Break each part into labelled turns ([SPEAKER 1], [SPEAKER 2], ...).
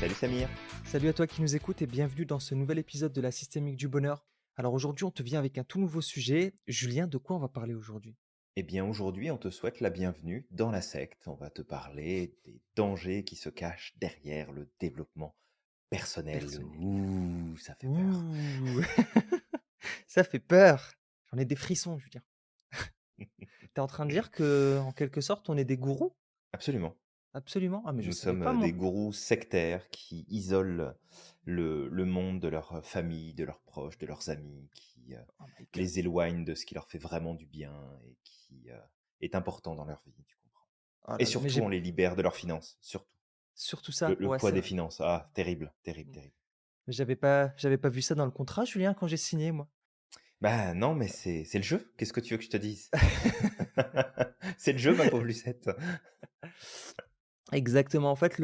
[SPEAKER 1] Salut Samir.
[SPEAKER 2] Salut à toi qui nous écoute et bienvenue dans ce nouvel épisode de la Systémique du Bonheur. Alors aujourd'hui, on te vient avec un tout nouveau sujet. Julien, de quoi on va parler aujourd'hui?
[SPEAKER 1] Eh bien aujourd'hui, on te souhaite la bienvenue dans la secte. On va te parler des dangers qui se cachent derrière le développement personnel.
[SPEAKER 2] Personnel.
[SPEAKER 1] Ouh, ça fait peur.
[SPEAKER 2] Ouh, ça fait peur. J'en ai des frissons, Julien. T'es en train de dire que, en quelque sorte, on est des gourous?
[SPEAKER 1] Absolument.
[SPEAKER 2] Absolument. Ah, mais je
[SPEAKER 1] Nous
[SPEAKER 2] savais
[SPEAKER 1] sommes
[SPEAKER 2] pas,
[SPEAKER 1] des
[SPEAKER 2] moi.
[SPEAKER 1] gourous sectaires qui isolent le monde de leur famille, de leurs proches, de leurs amis, qui
[SPEAKER 2] Oh my God.
[SPEAKER 1] les éloignent de ce qui leur fait vraiment du bien et qui est important dans leur vie, tu comprends.
[SPEAKER 2] Oh
[SPEAKER 1] Et
[SPEAKER 2] là là, mais
[SPEAKER 1] surtout, on les libère de leurs finances, surtout.
[SPEAKER 2] surtout
[SPEAKER 1] Le,
[SPEAKER 2] ça.
[SPEAKER 1] le
[SPEAKER 2] Ouais,
[SPEAKER 1] poids
[SPEAKER 2] c'est
[SPEAKER 1] des
[SPEAKER 2] vrai.
[SPEAKER 1] finances, ah, terrible, terrible,
[SPEAKER 2] Mm.
[SPEAKER 1] terrible.
[SPEAKER 2] Mais j'avais pas vu ça dans le contrat, Julien, quand j'ai signé, moi.
[SPEAKER 1] Bah non, mais c'est le jeu. Qu'est-ce que tu veux que je te dise? C'est le jeu, ma pauvre Lucette.
[SPEAKER 2] Exactement. En fait,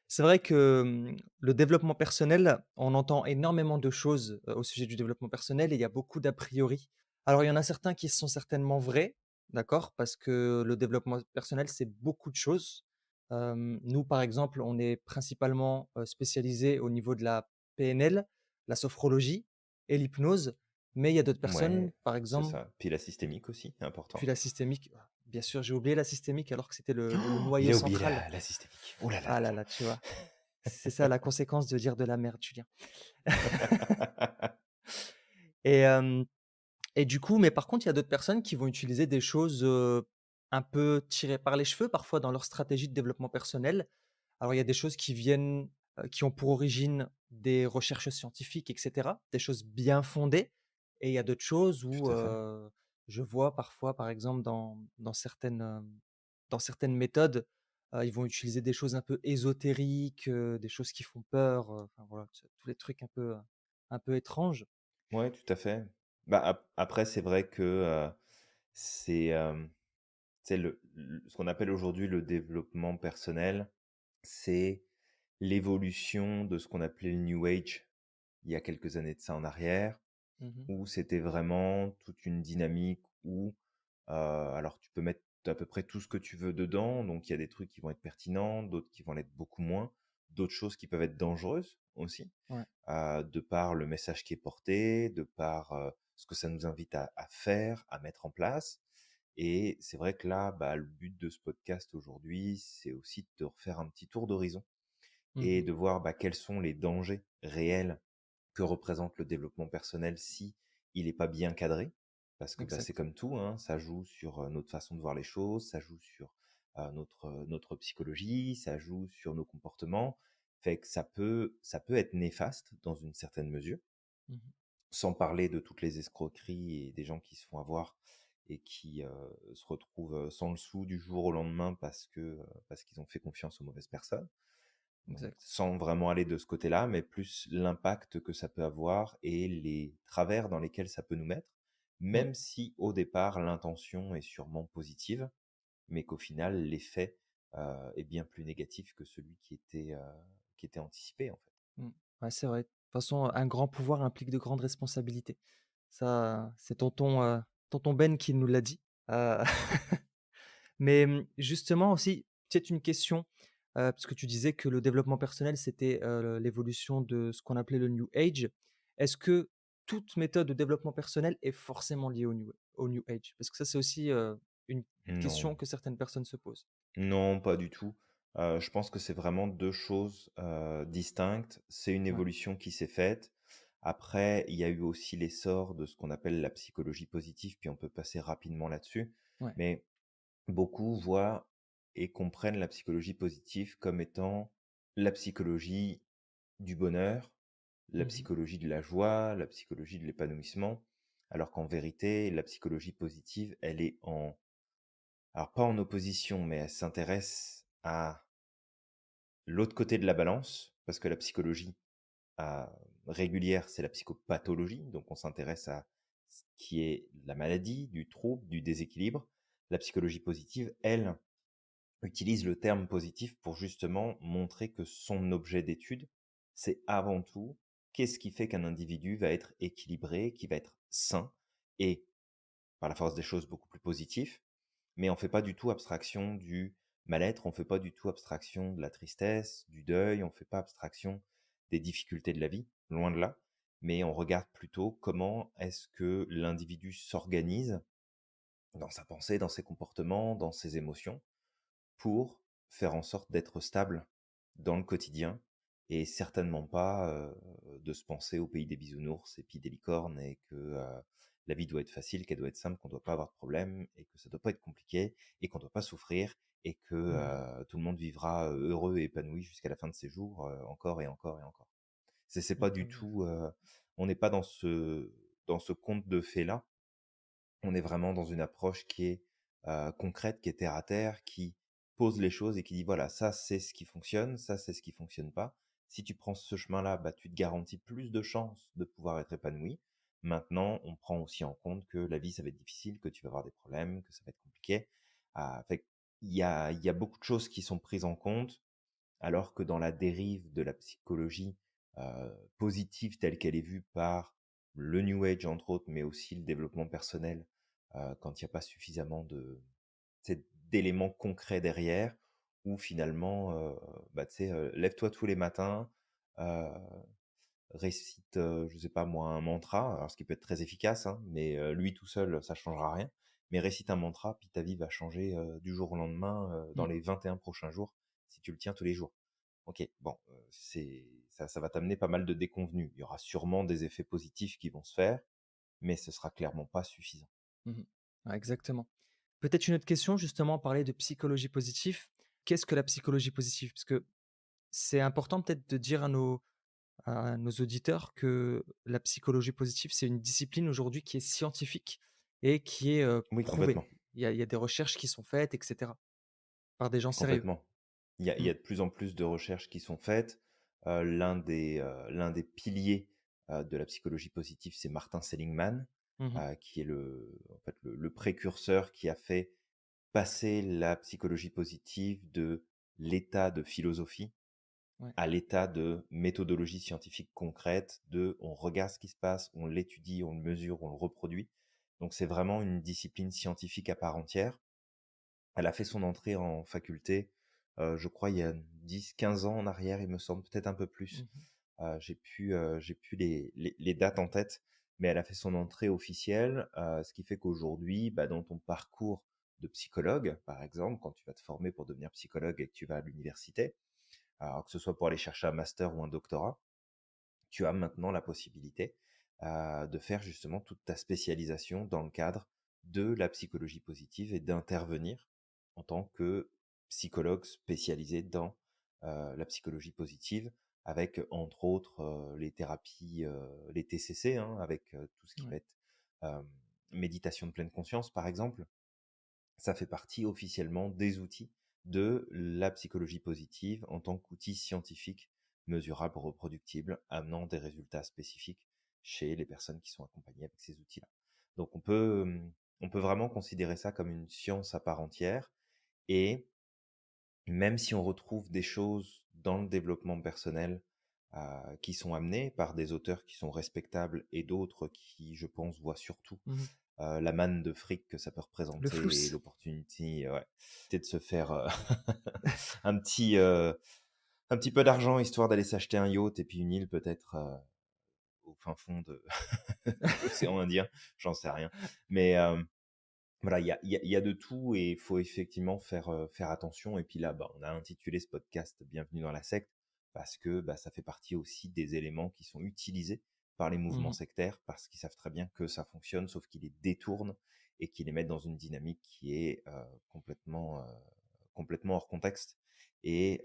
[SPEAKER 2] c'est vrai que, le développement personnel, on entend énormément de choses, au sujet du développement personnel et il y a beaucoup d'a priori. Alors, il y en a certains qui sont certainement vrais, d'accord? Parce que le développement personnel, c'est beaucoup de choses. Nous, par exemple, on est principalement, spécialisés au niveau de la PNL, la sophrologie et l'hypnose, mais il y a d'autres personnes,
[SPEAKER 1] Ouais,
[SPEAKER 2] par
[SPEAKER 1] c'est
[SPEAKER 2] exemple
[SPEAKER 1] ça. Puis la systémique aussi,
[SPEAKER 2] puis
[SPEAKER 1] important.
[SPEAKER 2] la systémique, bien sûr, j'ai oublié la systémique alors que c'était le
[SPEAKER 1] Oh, il
[SPEAKER 2] noyau
[SPEAKER 1] a oublié
[SPEAKER 2] central.
[SPEAKER 1] la systémique. Oh là là
[SPEAKER 2] Ah là
[SPEAKER 1] là
[SPEAKER 2] là, tu vois? C'est ça la conséquence de dire de la merde, Julien.
[SPEAKER 1] là.
[SPEAKER 2] Et du coup mais par contre, il y a d'autres personnes qui vont utiliser des choses, un peu tirées par les cheveux, parfois dans leur stratégie de développement personnel. Alors il y a des choses qui viennent, qui ont pour origine des recherches scientifiques et cetera, des choses bien fondées et il y a d'autres choses où,
[SPEAKER 1] Tout à fait.
[SPEAKER 2] je vois parfois, par exemple, dans certaines méthodes, ils vont utiliser des choses un peu ésotériques, des choses qui font peur, enfin voilà, tous les trucs un peu étranges.
[SPEAKER 1] Ouais, tout à fait. Bah, après, c'est vrai que c'est ce qu'on appelle aujourd'hui le développement personnel, c'est l'évolution de ce qu'on appelait le New Age il y a quelques années de ça en arrière.
[SPEAKER 2] Mmh.
[SPEAKER 1] Où c'était vraiment toute une dynamique où, alors tu peux mettre à peu près tout ce que tu veux dedans, donc il y a des trucs qui vont être pertinents, d'autres qui vont l'être beaucoup moins, d'autres choses qui peuvent être dangereuses aussi,
[SPEAKER 2] Ouais.
[SPEAKER 1] de par le message qui est porté, de par, ce que ça nous invite à faire, à mettre en place. Et c'est vrai que là, bah, le but de ce podcast aujourd'hui, c'est aussi de te refaire un petit tour d'horizon et
[SPEAKER 2] Mmh.
[SPEAKER 1] de voir, bah, quels sont les dangers réels que représente le développement personnel si il n'est pas bien cadré. Parce que bah, c'est
[SPEAKER 2] Exact.
[SPEAKER 1] comme tout, hein, ça joue sur notre façon de voir les choses, ça joue sur notre psychologie, ça joue sur nos comportements. Fait que ça peut être néfaste dans une certaine mesure,
[SPEAKER 2] Mmh.
[SPEAKER 1] sans parler de toutes les escroqueries et des gens qui se font avoir et qui se retrouvent sans le sou du jour au lendemain parce qu'ils ont fait confiance aux mauvaises personnes. Donc,
[SPEAKER 2] Exact.
[SPEAKER 1] sans vraiment aller de ce côté-là, mais plus l'impact que ça peut avoir et les travers dans lesquels ça peut nous mettre,
[SPEAKER 2] Mmh.
[SPEAKER 1] même si au départ l'intention est sûrement positive, mais qu'au final l'effet est bien plus négatif que celui qui était anticipé en fait.
[SPEAKER 2] Mmh. Ouais, c'est vrai. De toute façon, un grand pouvoir implique de grandes responsabilités. Ça, c'est tonton Ben qui nous l'a dit. Heu, mais, justement aussi, peut-être une question, parce que tu disais que le développement personnel, c'était, l'évolution de ce qu'on appelait le New Age. Est-ce que toute méthode de développement personnel est forcément liée au New Age? Parce que ça, c'est aussi, une
[SPEAKER 1] Non,
[SPEAKER 2] question que certaines personnes se posent.
[SPEAKER 1] non, pas du tout. Je pense que c'est vraiment deux choses distinctes. C'est une
[SPEAKER 2] Ouais.
[SPEAKER 1] évolution qui s'est faite. Après, il y a eu aussi l'essor de ce qu'on appelle la psychologie positive, puis on peut passer rapidement là-dessus.
[SPEAKER 2] Ouais.
[SPEAKER 1] Mais beaucoup voient et comprennent la psychologie positive comme étant la psychologie du bonheur, la
[SPEAKER 2] Mmh.
[SPEAKER 1] psychologie de la joie, la psychologie de l'épanouissement, alors qu'en vérité, la psychologie positive, elle est alors pas en opposition, mais elle s'intéresse à l'autre côté de la balance, parce que la psychologie régulière, c'est la psychopathologie, donc on s'intéresse à ce qui est la maladie, du trouble, du déséquilibre. La psychologie positive, elle, utilise le terme positif pour justement montrer que son objet d'étude, c'est avant tout qu'est-ce qui fait qu'un individu va être équilibré, qui va être sain et, par la force des choses, beaucoup plus positif. Mais on ne fait pas du tout abstraction du mal-être, on fait pas du tout abstraction de la tristesse, du deuil, on fait pas abstraction des difficultés de la vie, loin de là, mais on regarde plutôt comment est-ce que l'individu s'organise dans sa pensée, dans ses comportements, dans ses émotions, pour faire en sorte d'être stable dans le quotidien et certainement pas de se penser au pays des bisounours et puis des licornes et que la vie doit être facile, qu'elle doit être simple, qu'on doit pas avoir de problème et que ça doit pas être compliqué et qu'on doit pas souffrir et que
[SPEAKER 2] Mmh.
[SPEAKER 1] tout le monde vivra heureux et épanoui jusqu'à la fin de ses jours, encore et encore et encore. C'est pas du
[SPEAKER 2] Exactement.
[SPEAKER 1] tout, on n'est pas dans ce conte de fées là, on est vraiment dans une approche qui est, concrète, qui est terre à terre, qui pose les choses et qui dit: «Voilà, ça, c'est ce qui fonctionne, ça, c'est ce qui fonctionne pas. Si tu prends ce chemin-là, bah, tu te garantis plus de chances de pouvoir être épanoui. Maintenant, on prend aussi en compte que la vie, ça va être difficile, que tu vas avoir des problèmes, que ça va être compliqué». Fait il y a beaucoup de choses qui sont prises en compte alors que dans la dérive de la psychologie positive telle qu'elle est vue par le New Age entre autres, mais aussi le développement personnel, quand il n'y a pas suffisamment d'éléments concrets derrière, où finalement, bah, tu sais, lève-toi tous les matins, euh, récite, je sais pas moi, un mantra, alors ce qui peut être très efficace, hein, mais lui tout seul, ça changera rien. Mais récite un mantra, puis ta vie va changer du jour au lendemain, dans
[SPEAKER 2] Mmh.
[SPEAKER 1] les 21 prochains jours, si tu le tiens tous les jours. OK, bon, ça va t'amener pas mal de déconvenus. Il y aura sûrement des effets positifs qui vont se faire, mais ce sera clairement pas suffisant.
[SPEAKER 2] Mmh. Ouais, exactement. Peut-être une autre question, justement, parler de psychologie positive. Qu'est-ce que la psychologie positive? Parce que c'est important peut-être de dire à nos auditeurs que la psychologie positive, c'est une discipline aujourd'hui qui est scientifique et qui est,
[SPEAKER 1] Oui,
[SPEAKER 2] prouvée.
[SPEAKER 1] complètement,
[SPEAKER 2] Il y a des recherches qui sont faites et cetera, par des gens sérieux.
[SPEAKER 1] complètement. Il y
[SPEAKER 2] Mmh.
[SPEAKER 1] a de plus en plus de recherches qui sont faites. L'un des piliers de la psychologie positive, c'est Martin Seligman,
[SPEAKER 2] Mmh.
[SPEAKER 1] qui est en fait, le précurseur qui a fait passer la psychologie positive de l'état de philosophie
[SPEAKER 2] Ouais,
[SPEAKER 1] à l'état de méthodologie scientifique concrète, de on regarde ce qui se passe, on l'étudie, on le mesure, on le reproduit. Donc c'est vraiment une discipline scientifique à part entière. Elle a fait son entrée en faculté, je crois il y a 10, 15 ans en arrière, il me semble, peut-être un peu plus.
[SPEAKER 2] mmh,
[SPEAKER 1] J'ai plus les dates en tête, mais elle a fait son entrée officielle, ce qui fait qu'aujourd'hui, bah, dans ton parcours de psychologue, par exemple, quand tu vas te former pour devenir psychologue et que tu vas à l'université, alors que ce soit pour aller chercher un master ou un doctorat, tu as maintenant la possibilité de faire justement toute ta spécialisation dans le cadre de la psychologie positive et d'intervenir en tant que psychologue spécialisé dans la psychologie positive, avec entre autres les thérapies, les TCC, hein, avec tout ce qui va
[SPEAKER 2] ouais,
[SPEAKER 1] être euh, méditation de pleine conscience, par exemple. Ça fait partie officiellement des outils de la psychologie positive en tant qu'outil scientifique, mesurable, reproductible, amenant des résultats spécifiques chez les personnes qui sont accompagnées avec ces outils-là. Donc on peut vraiment considérer ça comme une science à part entière et même si on retrouve des choses dans le développement personnel qui sont amenées par des auteurs qui sont respectables et d'autres qui, je pense, voient surtout
[SPEAKER 2] mmh.
[SPEAKER 1] la manne de fric que ça peut
[SPEAKER 2] Le
[SPEAKER 1] représenter et
[SPEAKER 2] flouss.
[SPEAKER 1] l'opportunité, ouais, c'est de se faire un petit, euh, un petit peu d'argent histoire d'aller s'acheter un yacht et puis une île peut-être au fin fond de l'océan Indien, j'en sais rien. Mais voilà, il y a de tout et il faut effectivement faire attention. Et puis là, bah, on a intitulé ce podcast «Bienvenue dans la secte» parce que bah, ça fait partie aussi des éléments qui sont utilisés par les mouvements
[SPEAKER 2] Mmh.
[SPEAKER 1] sectaires parce qu'ils savent très bien que ça fonctionne, sauf qu'ils les détournent et qu'ils les mettent dans une dynamique qui est complètement hors contexte et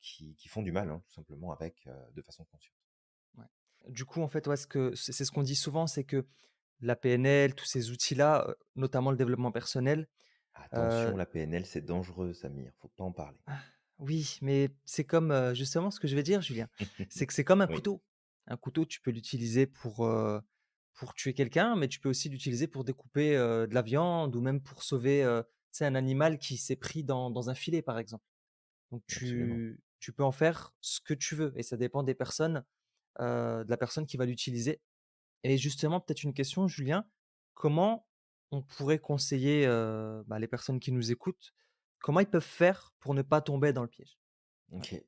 [SPEAKER 1] qui font du mal, hein, tout simplement, avec de façon consciente.
[SPEAKER 2] Ouais. Du coup, en fait, ouais, c'est ce qu'on dit souvent, c'est que la PNL, tous ces outils-là, notamment le développement personnel,
[SPEAKER 1] Attention, la PNL, c'est dangereux, Samir, faut pas en parler.
[SPEAKER 2] oui, mais c'est comme, justement ce que je vais dire, Julien, c'est que c'est comme un
[SPEAKER 1] Oui,
[SPEAKER 2] couteau. Un couteau, tu peux l'utiliser pour tuer quelqu'un, mais tu peux aussi l'utiliser pour découper, de la viande ou même pour sauver, tu sais, un animal qui s'est pris dans un filet, par exemple. Donc
[SPEAKER 1] absolument.
[SPEAKER 2] tu peux en faire ce que tu veux et ça dépend des personnes, de la personne qui va l'utiliser. Et justement, peut-être une question, Julien, comment on pourrait conseiller, bah, les personnes qui nous écoutent comment ils peuvent faire pour ne pas tomber dans le piège? Ouais,
[SPEAKER 1] OK.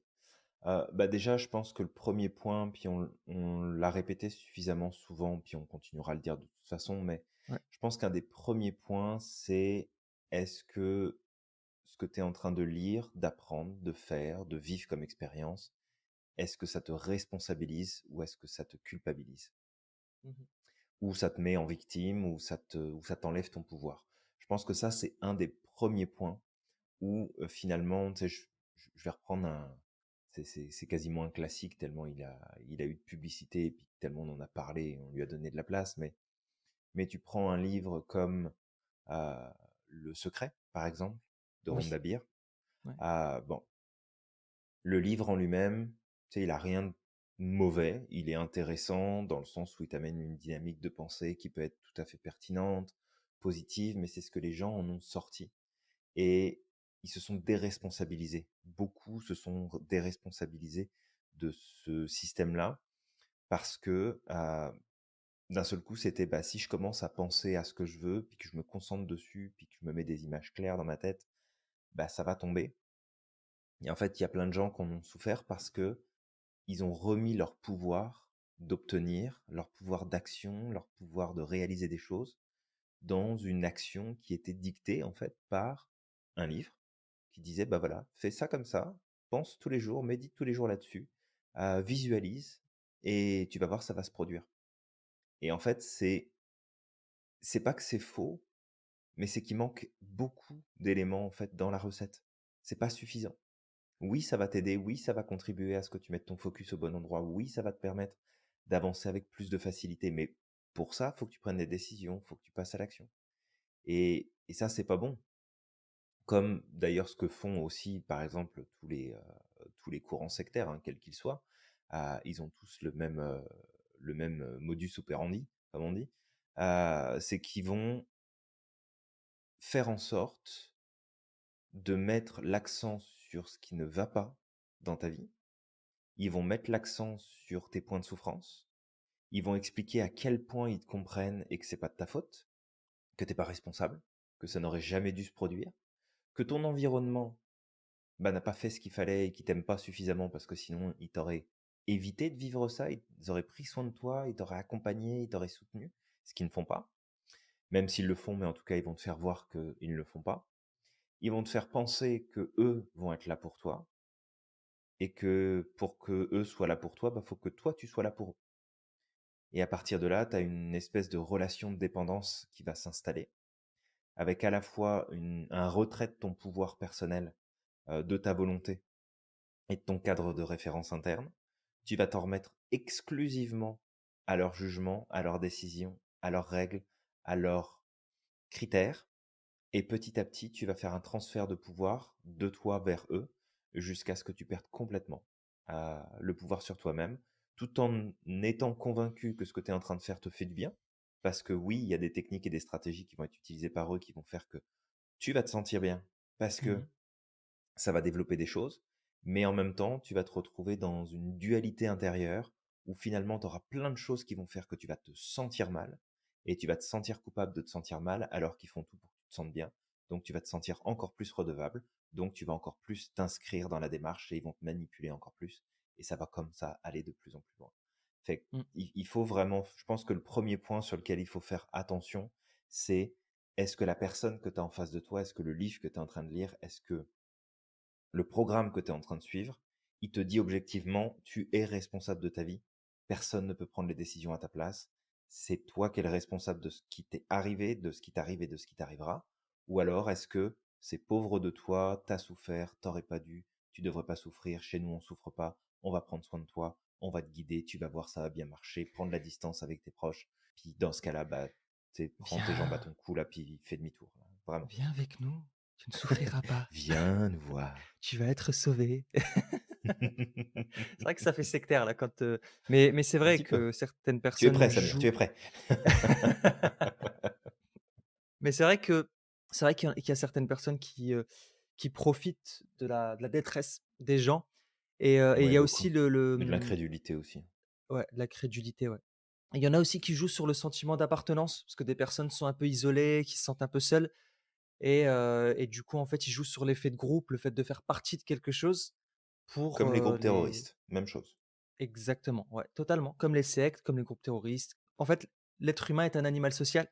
[SPEAKER 1] Bah, déjà, je pense que le premier point, puis on l'a répété suffisamment souvent, puis on continuera à le dire de toute façon, mais
[SPEAKER 2] ouais.
[SPEAKER 1] je pense qu'un des premiers points, c'est est-ce que ce que tu es en train de lire, d'apprendre, de faire, de vivre comme expérience, est-ce que ça te responsabilise ou est-ce que ça te culpabilise?
[SPEAKER 2] Mmh.
[SPEAKER 1] Ou ça te met en victime ou ça t'enlève ton pouvoir? Je pense que ça, c'est un des premiers points où, finalement, tu sais, je vais reprendre un c'est quasiment un classique tellement il a eu de publicité et puis tellement on en a parlé, on lui a donné de la place, mais tu prends un livre comme, heu, Le Secret, par exemple, de
[SPEAKER 2] Oui,
[SPEAKER 1] Rhonda Byrne.
[SPEAKER 2] ouais.
[SPEAKER 1] Bon, le livre en lui-même, tu sais, il a rien de mauvais, il est intéressant dans le sens où il t'amène une dynamique de pensée qui peut être tout à fait pertinente, positive, mais c'est ce que les gens en ont sorti. Et ils se sont déresponsabilisés. Beaucoup se sont déresponsabilisés de ce système-là parce que d'un seul coup, c'était bah, si je commence à penser à ce que je veux, puis que je me concentre dessus, puis que je me mets des images claires dans ma tête, bah, ça va tomber. Et en fait, il y a plein de gens qui en ont souffert parce que ils ont remis leur pouvoir d'obtenir, leur pouvoir d'action, leur pouvoir de réaliser des choses dans une action qui était dictée en fait par un livre qui disait bah voilà, fais ça comme ça, pense tous les jours, médite tous les jours là-dessus, visualise et tu vas voir ça va se produire. Et en fait, c'est pas que c'est faux, mais c'est qu'il manque beaucoup d'éléments en fait dans la recette. C'est pas suffisant. Oui, ça va t'aider, oui, ça va contribuer à ce que tu mettes ton focus au bon endroit, oui, ça va te permettre d'avancer avec plus de facilité, mais pour ça, faut que tu prennes des décisions, faut que tu passes à l'action. Et ça, c'est pas bon. Comme d'ailleurs ce que font aussi, par exemple, tous les courants sectaires, hein, quels qu'ils soient, ils ont tous le même modus operandi, comme on dit, c'est qu'ils vont faire en sorte de mettre l'accent sur ce qui ne va pas dans ta vie. Ils vont mettre l'accent sur tes points de souffrance. Ils vont expliquer à quel point ils te comprennent et que c'est pas de ta faute, que t'es pas responsable, que ça n'aurait jamais dû se produire, que ton environnement bah, n'a pas fait ce qu'il fallait et qui t'aiment pas suffisamment parce que sinon ils t'auraient évité de vivre ça, ils auraient pris soin de toi, ils t'auraient accompagné, ils t'auraient soutenu, ce qu'ils ne font pas. Même s'ils le font, mais en tout cas, ils vont te faire voir qu'ils ne le font pas. Ils vont te faire penser que eux vont être là pour toi et que pour que eux soient là pour toi, bah, faut que toi tu sois là pour eux. Et à partir de là, tu as une espèce de relation de dépendance qui va s'installer avec à la fois un retrait de ton pouvoir personnel, de ta volonté et de ton cadre de référence interne. Tu vas t'en remettre exclusivement à leur jugement, à leurs décisions, à leurs règles, à leurs critères. Et petit à petit, tu vas faire un transfert de pouvoir de toi vers eux jusqu'à ce que tu perdes complètement le pouvoir sur toi-même, tout en étant convaincu que ce que tu es en train de faire te fait du bien. Parce que oui, il y a des techniques et des stratégies qui vont être utilisées par eux qui vont faire que tu vas te sentir bien parce que
[SPEAKER 2] Mmh.
[SPEAKER 1] ça va développer des choses, mais en même temps, tu vas te retrouver dans une dualité intérieure où finalement, tu auras plein de choses qui vont faire que tu vas te sentir mal et tu vas te sentir coupable de te sentir mal alors qu'ils font tout pour que tu te sentes bien. Donc, tu vas te sentir encore plus redevable. Donc, tu vas encore plus t'inscrire dans la démarche et ils vont te manipuler encore plus. Et ça va comme ça aller de plus en plus loin. Fait que
[SPEAKER 2] Mmh.
[SPEAKER 1] il faut vraiment, je pense que le premier point sur lequel il faut faire attention, c'est est-ce que la personne que tu as en face de toi, est-ce que le livre que tu es en train de lire, est-ce que le programme que tu es en train de suivre, il te dit objectivement, tu es responsable de ta vie. Personne ne peut prendre les décisions à ta place. C'est toi qui es le responsable de ce qui t'est arrivé, de ce qui t'arrive et de ce qui t'arrivera. Ou alors, est-ce que c'est pauvre de toi, t'as souffert, t'aurais pas dû, tu devrais pas souffrir, chez nous on souffre pas, on va prendre soin de toi, on va te guider, tu vas voir, ça va bien marcher, prendre la distance avec tes proches. Puis dans ce cas-là, bah, prends tes jambes à
[SPEAKER 2] «Viens,
[SPEAKER 1] ton cou là, puis fais demi-tour. Vraiment.
[SPEAKER 2] viens avec nous, tu ne souffriras pas,
[SPEAKER 1] Viens nous voir.
[SPEAKER 2] tu vas être sauvé». C'est vrai que ça fait sectaire là quand, mais c'est
[SPEAKER 1] Un
[SPEAKER 2] vrai
[SPEAKER 1] petit peu.
[SPEAKER 2] que certaines
[SPEAKER 1] Tu es
[SPEAKER 2] personnes
[SPEAKER 1] prêt Samir, tu
[SPEAKER 2] jouent.
[SPEAKER 1] es prêt.
[SPEAKER 2] Mais c'est vrai que qu'il y a certaines personnes qui profitent de la détresse des gens et il
[SPEAKER 1] Ouais,
[SPEAKER 2] y a
[SPEAKER 1] beaucoup.
[SPEAKER 2] aussi le,
[SPEAKER 1] Mais de l'incrédulité aussi.
[SPEAKER 2] ouais, la crédulité, ouais. Il y en a aussi qui jouent sur le sentiment d'appartenance, parce que des personnes sont un peu isolées, qui se sentent un peu seules et du coup, en fait, ils jouent sur l'effet de groupe, le fait de faire partie de quelque chose pour,
[SPEAKER 1] Comme les groupes
[SPEAKER 2] les
[SPEAKER 1] terroristes, même chose.
[SPEAKER 2] exactement, ouais, totalement. Comme les sectes, comme les groupes terroristes. En fait, l'être humain est un animal social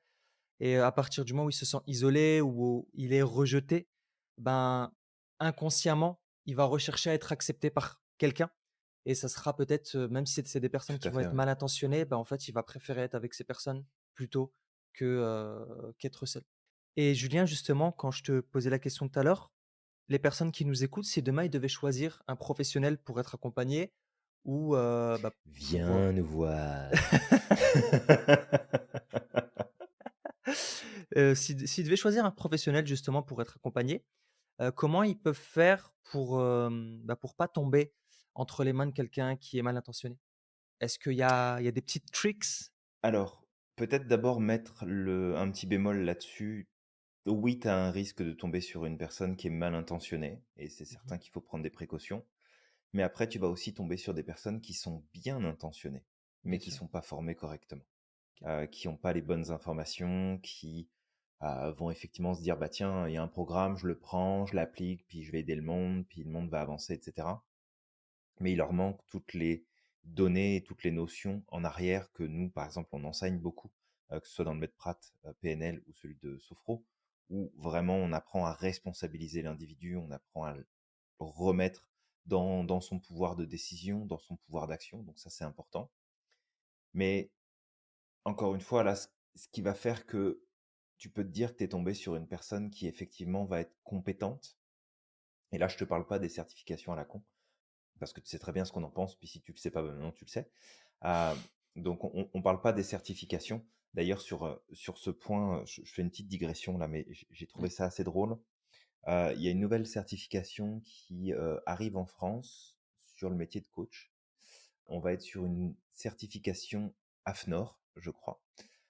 [SPEAKER 2] et à partir du moment où il se sent isolé ou où il est rejeté, ben, inconsciemment, il va rechercher à être accepté par quelqu'un et ça sera peut-être, même si c'est des personnes
[SPEAKER 1] Tout
[SPEAKER 2] qui
[SPEAKER 1] à
[SPEAKER 2] vont
[SPEAKER 1] fait,
[SPEAKER 2] être
[SPEAKER 1] ouais.
[SPEAKER 2] mal intentionnées, ben, en fait, il va préférer être avec ces personnes plutôt que, qu'être seul. Et Julien, justement, quand je te posais la question tout à l'heure, les personnes qui nous écoutent, si demain ils devaient choisir un professionnel pour être accompagnés ou, bah, pour,
[SPEAKER 1] Viens nous voir.
[SPEAKER 2] s'ils devaient choisir un professionnel justement pour être accompagnés, comment ils peuvent faire pour, bah, pour pas tomber entre les mains de quelqu'un qui est mal intentionné? Est-ce qu'il y a des petites tricks?
[SPEAKER 1] Alors, peut-être d'abord mettre un petit bémol là-dessus. Oui, tu as un risque de tomber sur une personne qui est mal intentionnée, et c'est
[SPEAKER 2] Mmh.
[SPEAKER 1] certain qu'il faut prendre des précautions. Mais après, tu vas aussi tomber sur des personnes qui sont bien intentionnées, mais
[SPEAKER 2] Bien
[SPEAKER 1] qui
[SPEAKER 2] sûr.
[SPEAKER 1] sont pas formées correctement,
[SPEAKER 2] OK.
[SPEAKER 1] qui n'ont pas les bonnes informations, qui vont effectivement se dire, bah tiens, il y a un programme, je le prends, je l'applique, puis je vais aider le monde, puis le monde va avancer, etc. Mais il leur manque toutes les données et toutes les notions en arrière que nous, par exemple, on enseigne beaucoup, que ce soit dans le MedPrat, PNL ou celui de Sophro, où vraiment on apprend à responsabiliser l'individu, on apprend à le remettre dans son pouvoir de décision, dans son pouvoir d'action. Donc ça, c'est important. Mais encore une fois, là, ce qui va faire que tu peux te dire que tu es tombé sur une personne qui effectivement va être compétente. Et là, je te parle pas des certifications à la con, parce que tu sais très bien ce qu'on en pense, puis si tu le sais pas, ben maintenant tu le sais. Euh, donc on parle pas des certifications. D'ailleurs, sur ce point, je fais une petite digression là, mais j'ai trouvé
[SPEAKER 2] Oui.
[SPEAKER 1] ça assez drôle. Il y a une nouvelle certification qui arrive en France sur le métier de coach. On va être sur une certification AFNOR, je crois.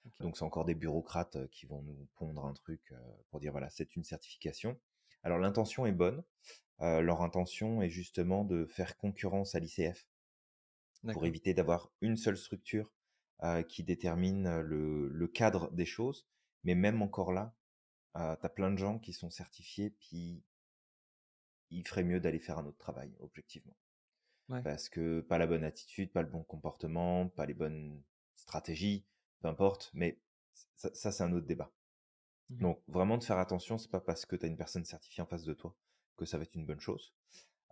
[SPEAKER 2] OK.
[SPEAKER 1] Donc c'est encore des bureaucrates qui vont nous pondre un truc pour dire voilà, c'est une certification. Alors l'intention est bonne. Leur intention est justement de faire concurrence à l'ICF pour
[SPEAKER 2] D'accord.
[SPEAKER 1] éviter d'avoir une seule structure qui détermine le cadre des choses. Mais même encore là, tu as plein de gens qui sont certifiés, puis il ferait mieux d'aller faire un autre travail, objectivement.
[SPEAKER 2] Ouais.
[SPEAKER 1] Parce que pas la bonne attitude, pas le bon comportement, pas les bonnes stratégies, peu importe, mais ça c'est un autre débat.
[SPEAKER 2] Mmh.
[SPEAKER 1] Donc vraiment de faire attention, c'est pas parce que tu as une personne certifiée en face de toi que ça va être une bonne chose.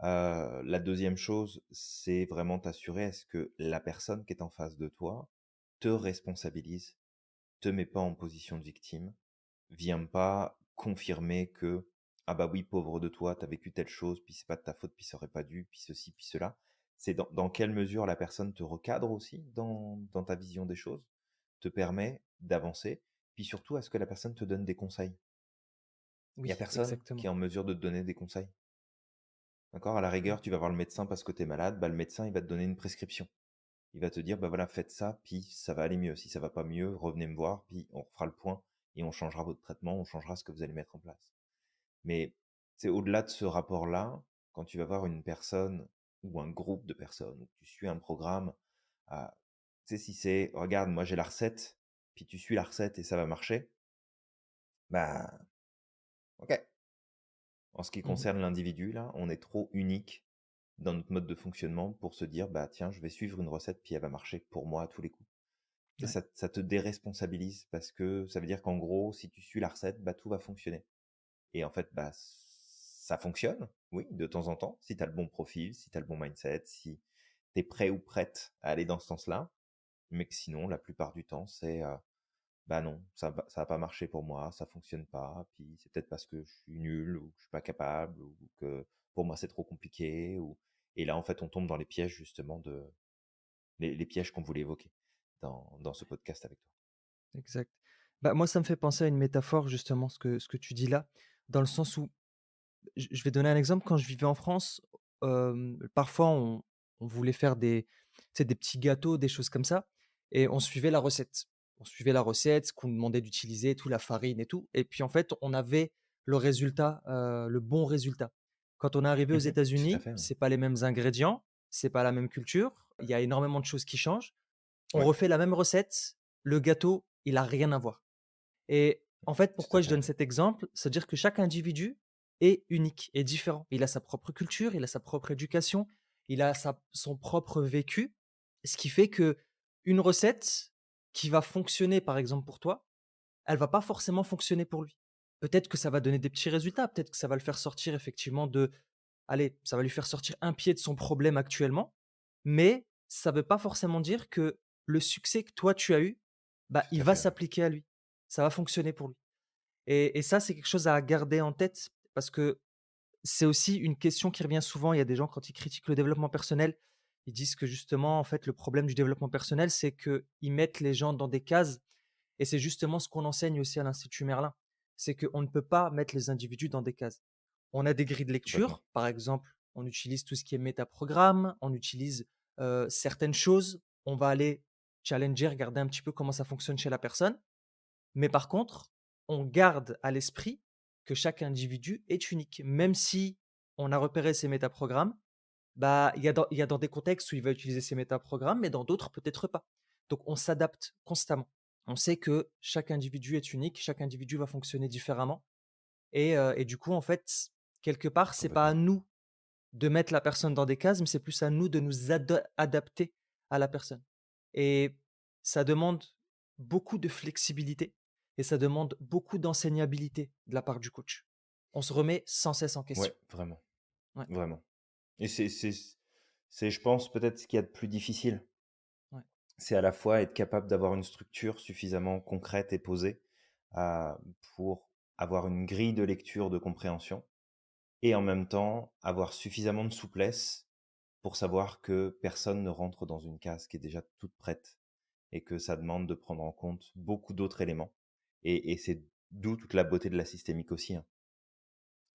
[SPEAKER 1] La deuxième chose, c'est vraiment t'assurer est-ce que la personne qui est en face de toi te responsabilise, te met pas en position de victime, vient pas confirmer que ah bah oui, pauvre de toi, t'as vécu telle chose, puis c'est pas de ta faute, puis ça aurait pas dû, puis ceci, puis cela. C'est dans quelle mesure la personne te recadre aussi dans ta vision des choses, te permet d'avancer, puis surtout est-ce que la personne te donne des conseils. Il y a
[SPEAKER 2] Oui,
[SPEAKER 1] personne qui est
[SPEAKER 2] exactement.
[SPEAKER 1] en mesure de te donner des conseils. D'accord? À la
[SPEAKER 2] Mmh.
[SPEAKER 1] rigueur, tu vas voir le médecin parce que tu es malade, bah, le médecin, il va te donner une prescription. Il va te dire, bah voilà, faites ça, puis ça va aller mieux. Si ça va pas mieux, revenez me voir, puis on fera le point et on changera votre traitement, on changera ce que vous allez mettre en place. Mais c'est au-delà de ce rapport-là, quand tu vas voir une personne ou un groupe de personnes, ou que tu suis un programme, ah, tu sais, si c'est, regarde, moi j'ai la recette, puis tu suis la recette et ça va marcher, bah, ok. En ce qui
[SPEAKER 2] Mmh.
[SPEAKER 1] concerne l'individu, là, on est trop unique dans notre mode de fonctionnement pour se dire, bah tiens, je vais suivre une recette, puis elle va marcher pour moi à tous les coups. Et
[SPEAKER 2] Ouais.
[SPEAKER 1] ça te déresponsabilise parce que ça veut dire qu'en gros, si tu suis la recette, bah tout va fonctionner. Et en fait, bah ça fonctionne, oui, de temps en temps, si tu as le bon profil, si tu as le bon mindset, si tu es prêt ou prête à aller dans ce sens-là. Mais que sinon, la plupart du temps, c'est bah non, ça va pas marcher pour moi, ça fonctionne pas, puis c'est peut-être parce que je suis nul ou que je suis pas capable ou que pour moi c'est trop compliqué ou et là en fait on tombe dans les pièges justement de les pièges qu'on voulait évoquer dans ce podcast avec toi.
[SPEAKER 2] Exact. Bah, moi, ça me fait penser à une métaphore justement ce que tu dis là, dans le sens où je vais donner un exemple. Quand je vivais en France, parfois on voulait faire des, tu sais, des petits gâteaux, des choses comme ça et on suivait la recette. On suivait la recette, ce qu'on nous demandait d'utiliser, tout, la farine et tout et puis en fait, on avait le résultat, le bon résultat. Quand on est arrivé aux
[SPEAKER 1] Mmh. Tout à
[SPEAKER 2] États-Unis,
[SPEAKER 1] fait, ouais.
[SPEAKER 2] c'est pas les mêmes ingrédients, c'est pas la même culture, il y a énormément de choses qui changent. On
[SPEAKER 1] Ouais.
[SPEAKER 2] refait la même recette, le gâteau, il a rien à voir et En fait,
[SPEAKER 1] tout à
[SPEAKER 2] pourquoi je
[SPEAKER 1] fait.
[SPEAKER 2] donne cet exemple? C'est-à-dire que chaque individu est unique et différent. Il a sa propre culture, il a sa propre éducation, il a son propre vécu, ce qui fait que une recette qui va fonctionner, par exemple, pour toi, elle va pas forcément fonctionner pour lui. Peut-être que ça va donner des petits résultats, peut-être que ça va le faire sortir effectivement de allez, ça va lui faire sortir un pied de son problème actuellement, mais ça veut pas forcément dire que le succès que toi tu as eu, bah,
[SPEAKER 1] Tout
[SPEAKER 2] il
[SPEAKER 1] à
[SPEAKER 2] va
[SPEAKER 1] fait, ouais.
[SPEAKER 2] s'appliquer à lui. Ça va fonctionner pour lui. Et ça, c'est quelque chose à garder en tête parce que c'est aussi une question qui revient souvent. Il y a des gens, quand ils critiquent le développement personnel, ils disent que justement, en fait, le problème du développement personnel, c'est qu'ils mettent les gens dans des cases. Et c'est justement ce qu'on enseigne aussi à l'Institut Merlin. C'est qu'on ne peut pas mettre les individus dans des cases. On a des grilles de
[SPEAKER 1] Complètement.
[SPEAKER 2] lecture, par exemple, on utilise tout ce qui est métaprogramme, on utilise certaines choses, on va aller challenger, regarder un petit peu comment ça fonctionne chez la personne. Mais par contre, on garde à l'esprit que chaque individu est unique. Même si on a repéré ces métaprogrammes, bah, il y a dans des contextes où il va utiliser ces métaprogrammes, mais dans d'autres, peut-être pas. Donc, on s'adapte constamment. On sait que chaque individu est unique, chaque individu va fonctionner différemment. Et du coup, en fait, quelque part, c'est pas à
[SPEAKER 1] Complètement.
[SPEAKER 2] nous de mettre la personne dans des cases, mais c'est plus à nous de nous adapter à la personne. Et ça demande beaucoup de flexibilité et ça demande beaucoup d'enseignabilité de la part du coach. On se remet sans cesse en question.
[SPEAKER 1] Ouais, vraiment,
[SPEAKER 2] Ouais,
[SPEAKER 1] vraiment. Et c'est, je pense, peut-être ce qu'il y a de plus difficile.
[SPEAKER 2] ouais,
[SPEAKER 1] C'est à la fois être capable d'avoir une structure suffisamment concrète et posée euh, pour avoir une grille de lecture de compréhension et en même temps avoir suffisamment de souplesse pour savoir que personne ne rentre dans une case qui est déjà toute prête et que ça demande de prendre en compte beaucoup d'autres éléments. Et c'est d'où toute la beauté de la systémique aussi, hein,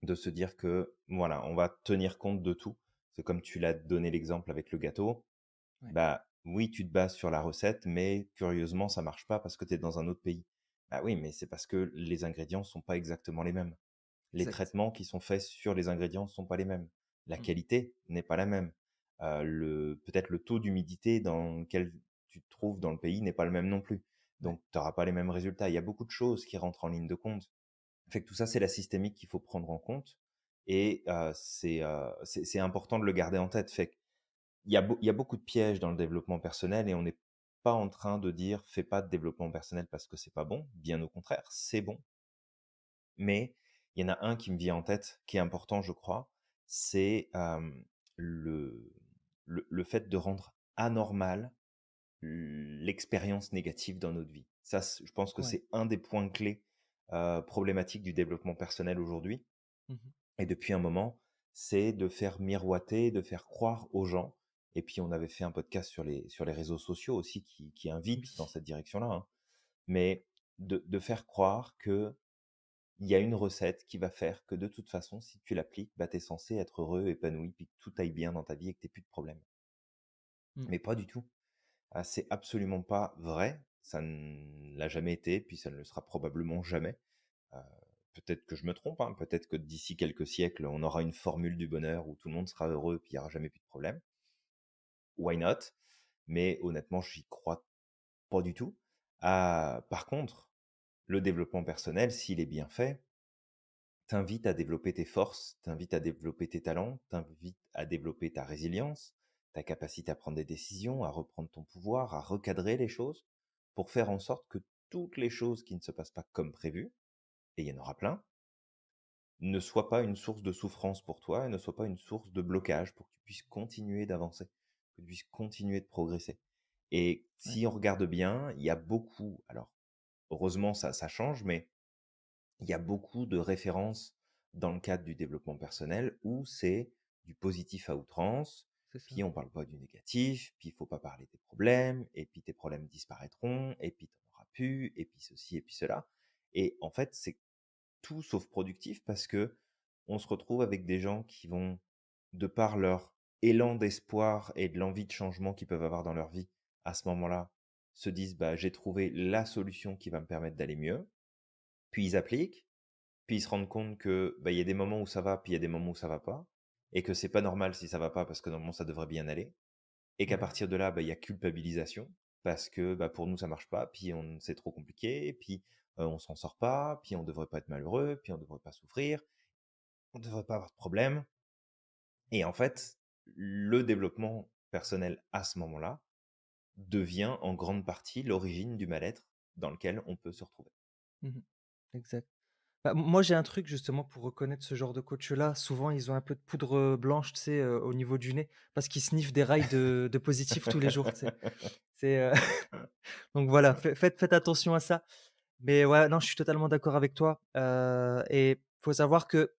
[SPEAKER 1] de se dire que voilà, on va tenir compte de tout. C'est comme tu l'as donné l'exemple avec le gâteau.
[SPEAKER 2] ouais,
[SPEAKER 1] Bah oui, tu te bases sur la recette, mais curieusement, ça marche pas parce que tu es dans un autre pays. Bah oui, mais c'est parce que les ingrédients sont pas exactement les mêmes. Les
[SPEAKER 2] exact.
[SPEAKER 1] traitements qui sont faits sur les ingrédients sont pas les mêmes. La
[SPEAKER 2] Mm.
[SPEAKER 1] qualité n'est pas la même. Peut-être le taux d'humidité dans lequel tu te trouves dans le pays n'est pas le même non plus.
[SPEAKER 2] Ouais,
[SPEAKER 1] Donc, tu n'auras pas les mêmes résultats. Il y a beaucoup de choses qui rentrent en ligne de compte. Fait que tout ça, c'est la systémique qu'il faut prendre en compte. Et c'est important de le garder en tête. Fait il y a beaucoup de pièges dans le développement personnel et on n'est pas en train de dire fais pas de développement personnel parce que c'est pas bon. Bien au contraire, c'est bon. Mais il y en a un qui me vient en tête, qui est important, je crois, c'est le, le fait de rendre anormal l'expérience négative dans notre vie. Ça, je pense que
[SPEAKER 2] ouais.
[SPEAKER 1] c'est un des points clés problématiques du développement personnel aujourd'hui.
[SPEAKER 2] Mhm.
[SPEAKER 1] Et depuis un moment, c'est de faire miroiter, de faire croire aux gens. Et puis, on avait fait un podcast sur les réseaux sociaux aussi qui invite dans
[SPEAKER 2] Oui,
[SPEAKER 1] cette direction-là, hein. Mais de faire croire que il y a une recette qui va faire que de toute façon, si tu l'appliques, bah, tu es censé être heureux, épanoui, puis que tout aille bien dans ta vie et que tu plus de problème.
[SPEAKER 2] mm,
[SPEAKER 1] Mais pas du tout. Ah, c'est absolument pas vrai. Ça ne l'a jamais été, puis ça ne le sera probablement jamais. Euh, Peut-être que je me trompe, hein. Peut-être que d'ici quelques siècles, on aura une formule du bonheur où tout le monde sera heureux, puis il n'y aura jamais plus de problème. Why not? Mais honnêtement, j'y crois pas du tout. Ah, par contre, le développement personnel, s'il est bien fait, t'invite à développer tes forces, t'invite à développer tes talents, t'invite à développer ta résilience, ta capacité à prendre des décisions, à reprendre ton pouvoir, à recadrer les choses, pour faire en sorte que toutes les choses qui ne se passent pas comme prévu, et il y en aura plein, ne soient pas une source de souffrance pour toi et ne soient pas une source de blocage pour que tu puisses continuer d'avancer, que tu puisses continuer de progresser. Et
[SPEAKER 2] ouais,
[SPEAKER 1] si on regarde bien, il y a beaucoup, alors heureusement ça change, mais il y a beaucoup de références dans le cadre du développement personnel où c'est du positif à outrance,
[SPEAKER 2] c'est ça.
[SPEAKER 1] puis on parle pas du négatif, puis il faut pas parler des problèmes, et puis tes problèmes disparaîtront, et puis tu n'en auras plus, et puis ceci, et puis cela. Et en fait, c'est tout sauf productif parce que on se retrouve avec des gens qui vont, de par leur élan d'espoir et de l'envie de changement qu'ils peuvent avoir dans leur vie, à ce moment-là, se disent, bah, j'ai trouvé la solution qui va me permettre d'aller mieux. Puis ils appliquent, puis ils se rendent compte que, bah, il y a des moments où ça va, puis il y a des moments où ça va pas, et que c'est pas normal si ça va pas parce que normalement ça devrait bien aller, et qu'à
[SPEAKER 2] Mhm.
[SPEAKER 1] partir de là, bah, il y a culpabilisation, parce que, bah, pour nous ça marche pas, puis c'est trop compliqué, puis, on s'en sort pas, puis on devrait pas être malheureux, puis on devrait pas souffrir, on devrait pas avoir de problème et en fait, le développement personnel à ce moment-là devient en grande partie l'origine du mal-être dans lequel on peut se retrouver.
[SPEAKER 2] Mmh. Exact. Bah, moi, j'ai un truc justement pour reconnaître ce genre de coach-là. Souvent, ils ont un peu de poudre, blanche, tu sais, au niveau du nez, parce qu'ils sniffent des rails de positifs tous les jours, tu sais? C'est, donc voilà, faites attention à ça. Mais ouais, non, je suis totalement d'accord avec toi, et faut savoir que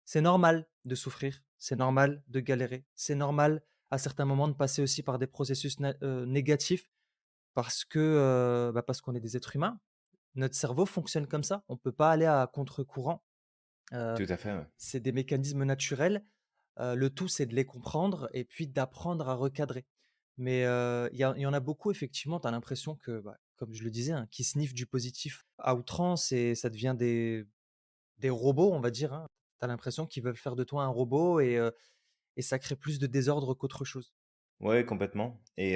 [SPEAKER 2] c'est normal de souffrir, c'est normal de galérer, c'est normal à certains moments de passer aussi par des processus négatifs parce que, parce qu'on est des êtres humains. Notre cerveau fonctionne comme ça, on peut pas aller à contre-courant, heu,
[SPEAKER 1] Tout à fait, ouais.
[SPEAKER 2] c'est des mécanismes naturels, le tout c'est de les comprendre et puis d'apprendre à recadrer. Mais, il y en a beaucoup effectivement, tu as l'impression que, comme je le disais, hein, qui sniffent du positif à outrance et ça devient des robots, on va dire, hein. Tu as l'impression qu'ils veulent faire de toi un robot et ça crée plus de désordre qu'autre chose.
[SPEAKER 1] Ouais, complètement et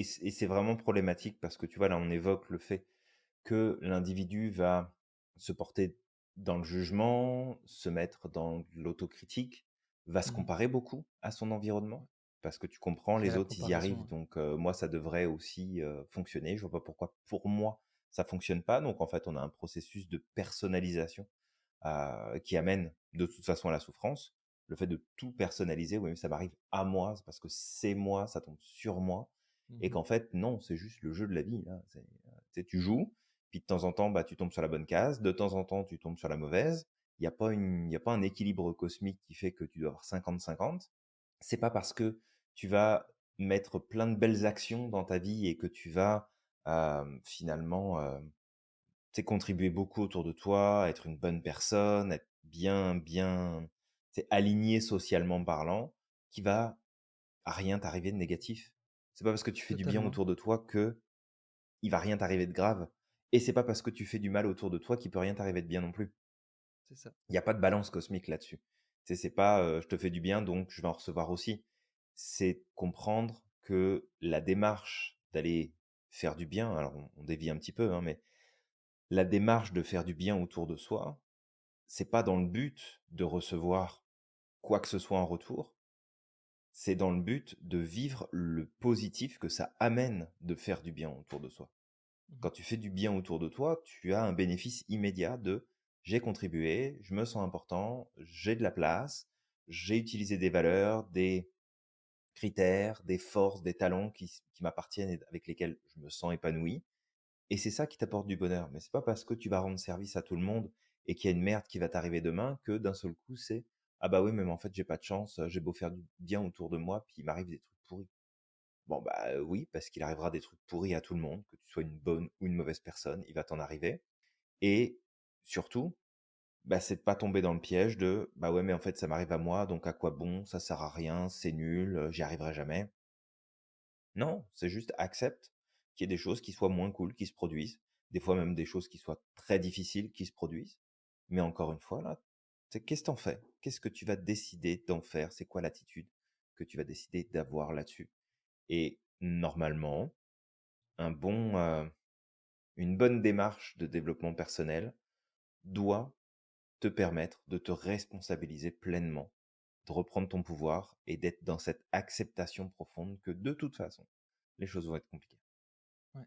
[SPEAKER 1] c'est vraiment problématique parce que tu vois, là, on évoque le fait que l'individu va se porter dans le jugement, se mettre dans l'autocritique, va se
[SPEAKER 2] Mmh.
[SPEAKER 1] comparer beaucoup à son environnement parce que tu comprends,
[SPEAKER 2] Créer
[SPEAKER 1] les
[SPEAKER 2] la
[SPEAKER 1] autres, ils y
[SPEAKER 2] comparaison,
[SPEAKER 1] arrivent,
[SPEAKER 2] ouais.
[SPEAKER 1] donc moi, ça devrait aussi, fonctionner. Je vois pas pourquoi, pour moi, ça fonctionne pas. Donc en fait, on a un processus de personnalisation, qui amène de toute façon à la souffrance. Le fait de tout personnaliser, oui, mais ça m'arrive à moi, c'est parce que c'est moi, ça tombe sur moi et
[SPEAKER 2] Mmh.
[SPEAKER 1] qu'en fait, non, c'est juste le jeu de la vie, là. Tu sais, tu joues, puis de temps en temps, bah, tu tombes sur la bonne case, de temps en temps, tu tombes sur la mauvaise. Il y a pas un équilibre cosmique qui fait que tu dois avoir 50-50. C'est pas parce que tu vas mettre plein de belles actions dans ta vie et que tu vas, finalement, tu sais, contribuer beaucoup autour de toi, être une bonne personne, être bien, tu sais, aligné socialement parlant, qui va à rien t'arriver de négatif. C'est pas parce que tu fais du bien
[SPEAKER 2] Totalement,
[SPEAKER 1] autour de toi que il va rien t'arriver de grave. Et c'est pas parce que tu fais du mal autour de toi qu'il peut rien t'arriver de bien non plus.
[SPEAKER 2] c'est ça.
[SPEAKER 1] Il y a pas de balance cosmique là-dessus. Tu sais, c'est pas, je te fais du bien donc je vais en recevoir aussi. C'est comprendre que la démarche d'aller faire du bien, alors on dévie un petit peu, hein, mais la démarche de faire du bien autour de soi, c'est pas dans le but de recevoir quoi que ce soit en retour, c'est dans le but de vivre le positif que ça amène de faire du bien autour de soi.
[SPEAKER 2] Mmh.
[SPEAKER 1] Quand tu fais du bien autour de toi, tu as un bénéfice immédiat de j'ai contribué, je me sens important, j'ai de la place, j'ai utilisé des valeurs, des critères, des forces, des talents qui m'appartiennent et avec lesquels je me sens épanoui. Et c'est ça qui t'apporte du bonheur. Mais c'est pas parce que tu vas rendre service à tout le monde et qu'il y a une merde qui va t'arriver demain que d'un seul coup c'est ah bah oui, mais en fait j'ai pas de chance, j'ai beau faire du bien autour de moi, puis il m'arrive des trucs pourris. Bon bah oui, parce qu'il arrivera des trucs pourris à tout le monde, que tu sois une bonne ou une mauvaise personne, il va t'en arriver. Et surtout, bah, c'est de pas tomber dans le piège de bah ouais, mais en fait ça m'arrive à moi, donc à quoi bon, ça sert à rien, c'est nul, j'y arriverai jamais. Non, c'est juste accepte qu'il y ait des choses qui soient moins cool qui se produisent, des fois même des choses qui soient très difficiles qui se produisent. Mais encore une fois, là, qu'est-ce que t'en fais? Qu'est-ce que tu vas décider d'en faire? C'est quoi l'attitude que tu vas décider d'avoir là-dessus? Et normalement, un bon, une bonne démarche de développement personnel doit te permettre de te responsabiliser pleinement, de reprendre ton pouvoir et d'être dans cette acceptation profonde que de toute façon, les choses vont être compliquées.
[SPEAKER 2] Ouais.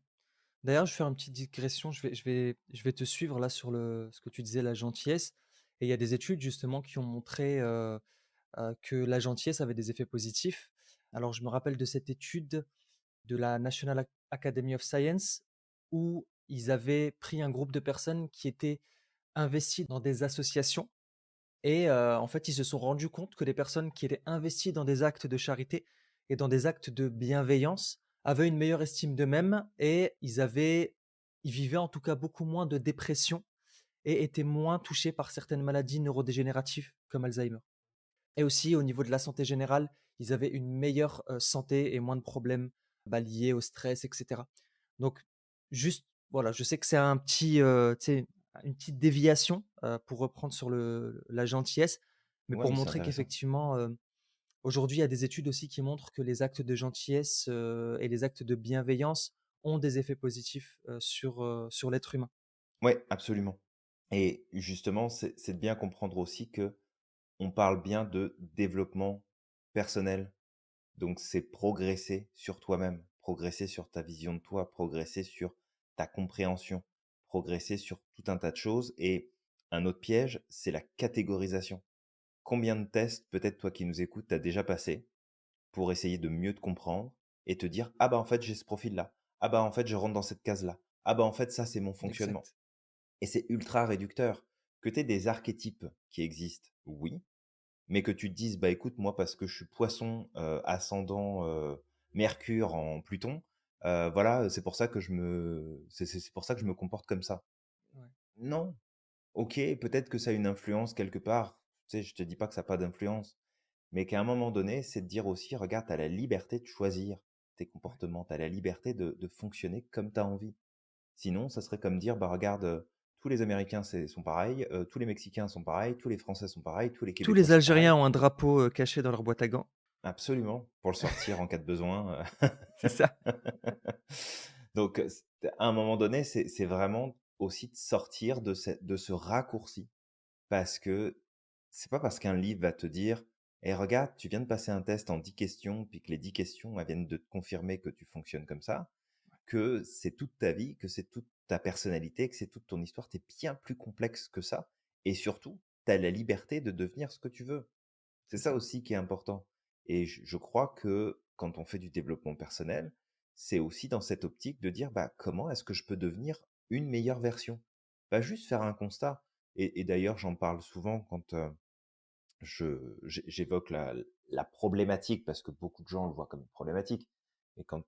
[SPEAKER 2] D'ailleurs, je vais faire une petite digression, je vais te suivre là sur ce que tu disais, la gentillesse et il y a des études justement qui ont montré, que la gentillesse avait des effets positifs. Alors je me rappelle de cette étude de la National Academy of Science où ils avaient pris un groupe de personnes qui étaient investies dans des associations et en fait, ils se sont rendus compte que les personnes qui étaient investies dans des actes de charité et dans des actes de bienveillance avaient une meilleure estime d'eux-mêmes et ils vivaient en tout cas beaucoup moins de dépression et étaient moins touchés par certaines maladies neurodégénératives comme Alzheimer. Et aussi au niveau de la santé générale, ils avaient une meilleure, santé et moins de problèmes, liés au stress et cetera. Donc juste, voilà, je sais que c'est un petit, tu sais, une petite déviation, pour reprendre sur la gentillesse, mais
[SPEAKER 1] Ouais,
[SPEAKER 2] pour
[SPEAKER 1] mais c'est
[SPEAKER 2] montrer
[SPEAKER 1] intéressant.
[SPEAKER 2] qu'effectivement, aujourd'hui, il y a des études aussi qui montrent que les actes de gentillesse, et les actes de bienveillance ont des effets positifs, sur l'être humain.
[SPEAKER 1] Ouais, absolument. Et justement, c'est de bien comprendre aussi que on parle bien de développement personnel. Donc c'est progresser sur toi-même, progresser sur ta vision de toi, progresser sur ta compréhension, progresser sur tout un tas de choses. Et un autre piège, c'est la catégorisation. Combien de tests, peut-être toi qui nous écoutes, t'as déjà passé pour essayer de mieux te comprendre et te dire: «Ah bah, en fait, j'ai ce profil-là. Ah bah, en fait, je rentre dans cette case-là. Ah bah, en fait, ça, c'est mon fonctionnement».
[SPEAKER 2] Exact.
[SPEAKER 1] Et c'est ultra réducteur. Que tu aies des archétypes qui existent, oui, mais que tu te dises: «Bah, écoute, moi, parce que je suis Poisson, ascendant, Mercure en Pluton, voilà, c'est pour ça que c'est pour ça que je me comporte comme ça».
[SPEAKER 2] Ouais,
[SPEAKER 1] Non, OK, peut-être que ça a une influence quelque part. Tu sais, je te dis pas que ça a pas d'influence, mais qu'à un moment donné, c'est de dire aussi: «Regarde, tu as la liberté de choisir tes
[SPEAKER 2] ouais.
[SPEAKER 1] comportements, tu as la liberté de fonctionner comme tu as envie». Sinon, ça serait comme dire: «Bah, regarde, tous les Américains sont pareils, tous les Mexicains sont pareils, tous les Français sont pareils, tous les
[SPEAKER 2] Tous
[SPEAKER 1] Québécois
[SPEAKER 2] les
[SPEAKER 1] sont pareils».
[SPEAKER 2] Algériens ont un drapeau, caché dans leur boîte à gants.
[SPEAKER 1] Absolument, pour le sortir en cas de besoin,
[SPEAKER 2] C'est ça.
[SPEAKER 1] Donc, à un moment donné, c'est vraiment aussi de sortir de ce raccourci. Parce que c'est pas parce qu'un livre va te dire: «Eh regarde, tu viens de passer un test en 10 questions, puis que les 10 questions, elles viennent de te confirmer que tu fonctionnes comme ça», que c'est toute ta vie, que c'est toute ta personnalité, que c'est toute ton histoire. Tu es bien plus complexe que ça et surtout, tu as la liberté de devenir ce que tu veux. C'est
[SPEAKER 2] C'est
[SPEAKER 1] ça
[SPEAKER 2] ça.
[SPEAKER 1] aussi qui est important et je crois que quand on fait du développement personnel, c'est aussi dans cette optique de dire: «Bah, comment est-ce que je peux devenir une meilleure version?» Pas juste faire un constat et d'ailleurs, j'en parle souvent quand, j'évoque la problématique parce que beaucoup de gens le voient comme une problématique. Et quand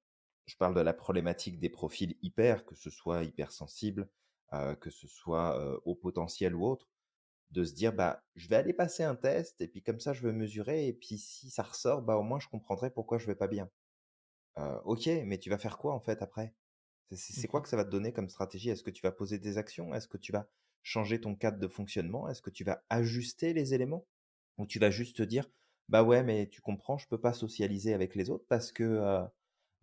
[SPEAKER 1] je parle de la problématique des profils hyper, que ce soit hypersensible, que ce soit, haut potentiel ou autre, de se dire: «Bah, je vais aller passer un test et puis comme ça je vais mesurer et puis si ça ressort, bah, au moins je comprendrai pourquoi je vais pas bien». OK, mais tu vas faire quoi en fait après? C'est quoi
[SPEAKER 2] Mmh.
[SPEAKER 1] que ça va te donner comme stratégie? Est-ce que tu vas poser des actions? Est-ce que tu vas changer ton cadre de fonctionnement? Est-ce que tu vas ajuster les éléments? Ou tu vas juste te dire: «Bah, ouais, mais tu comprends, je peux pas socialiser avec les autres parce que,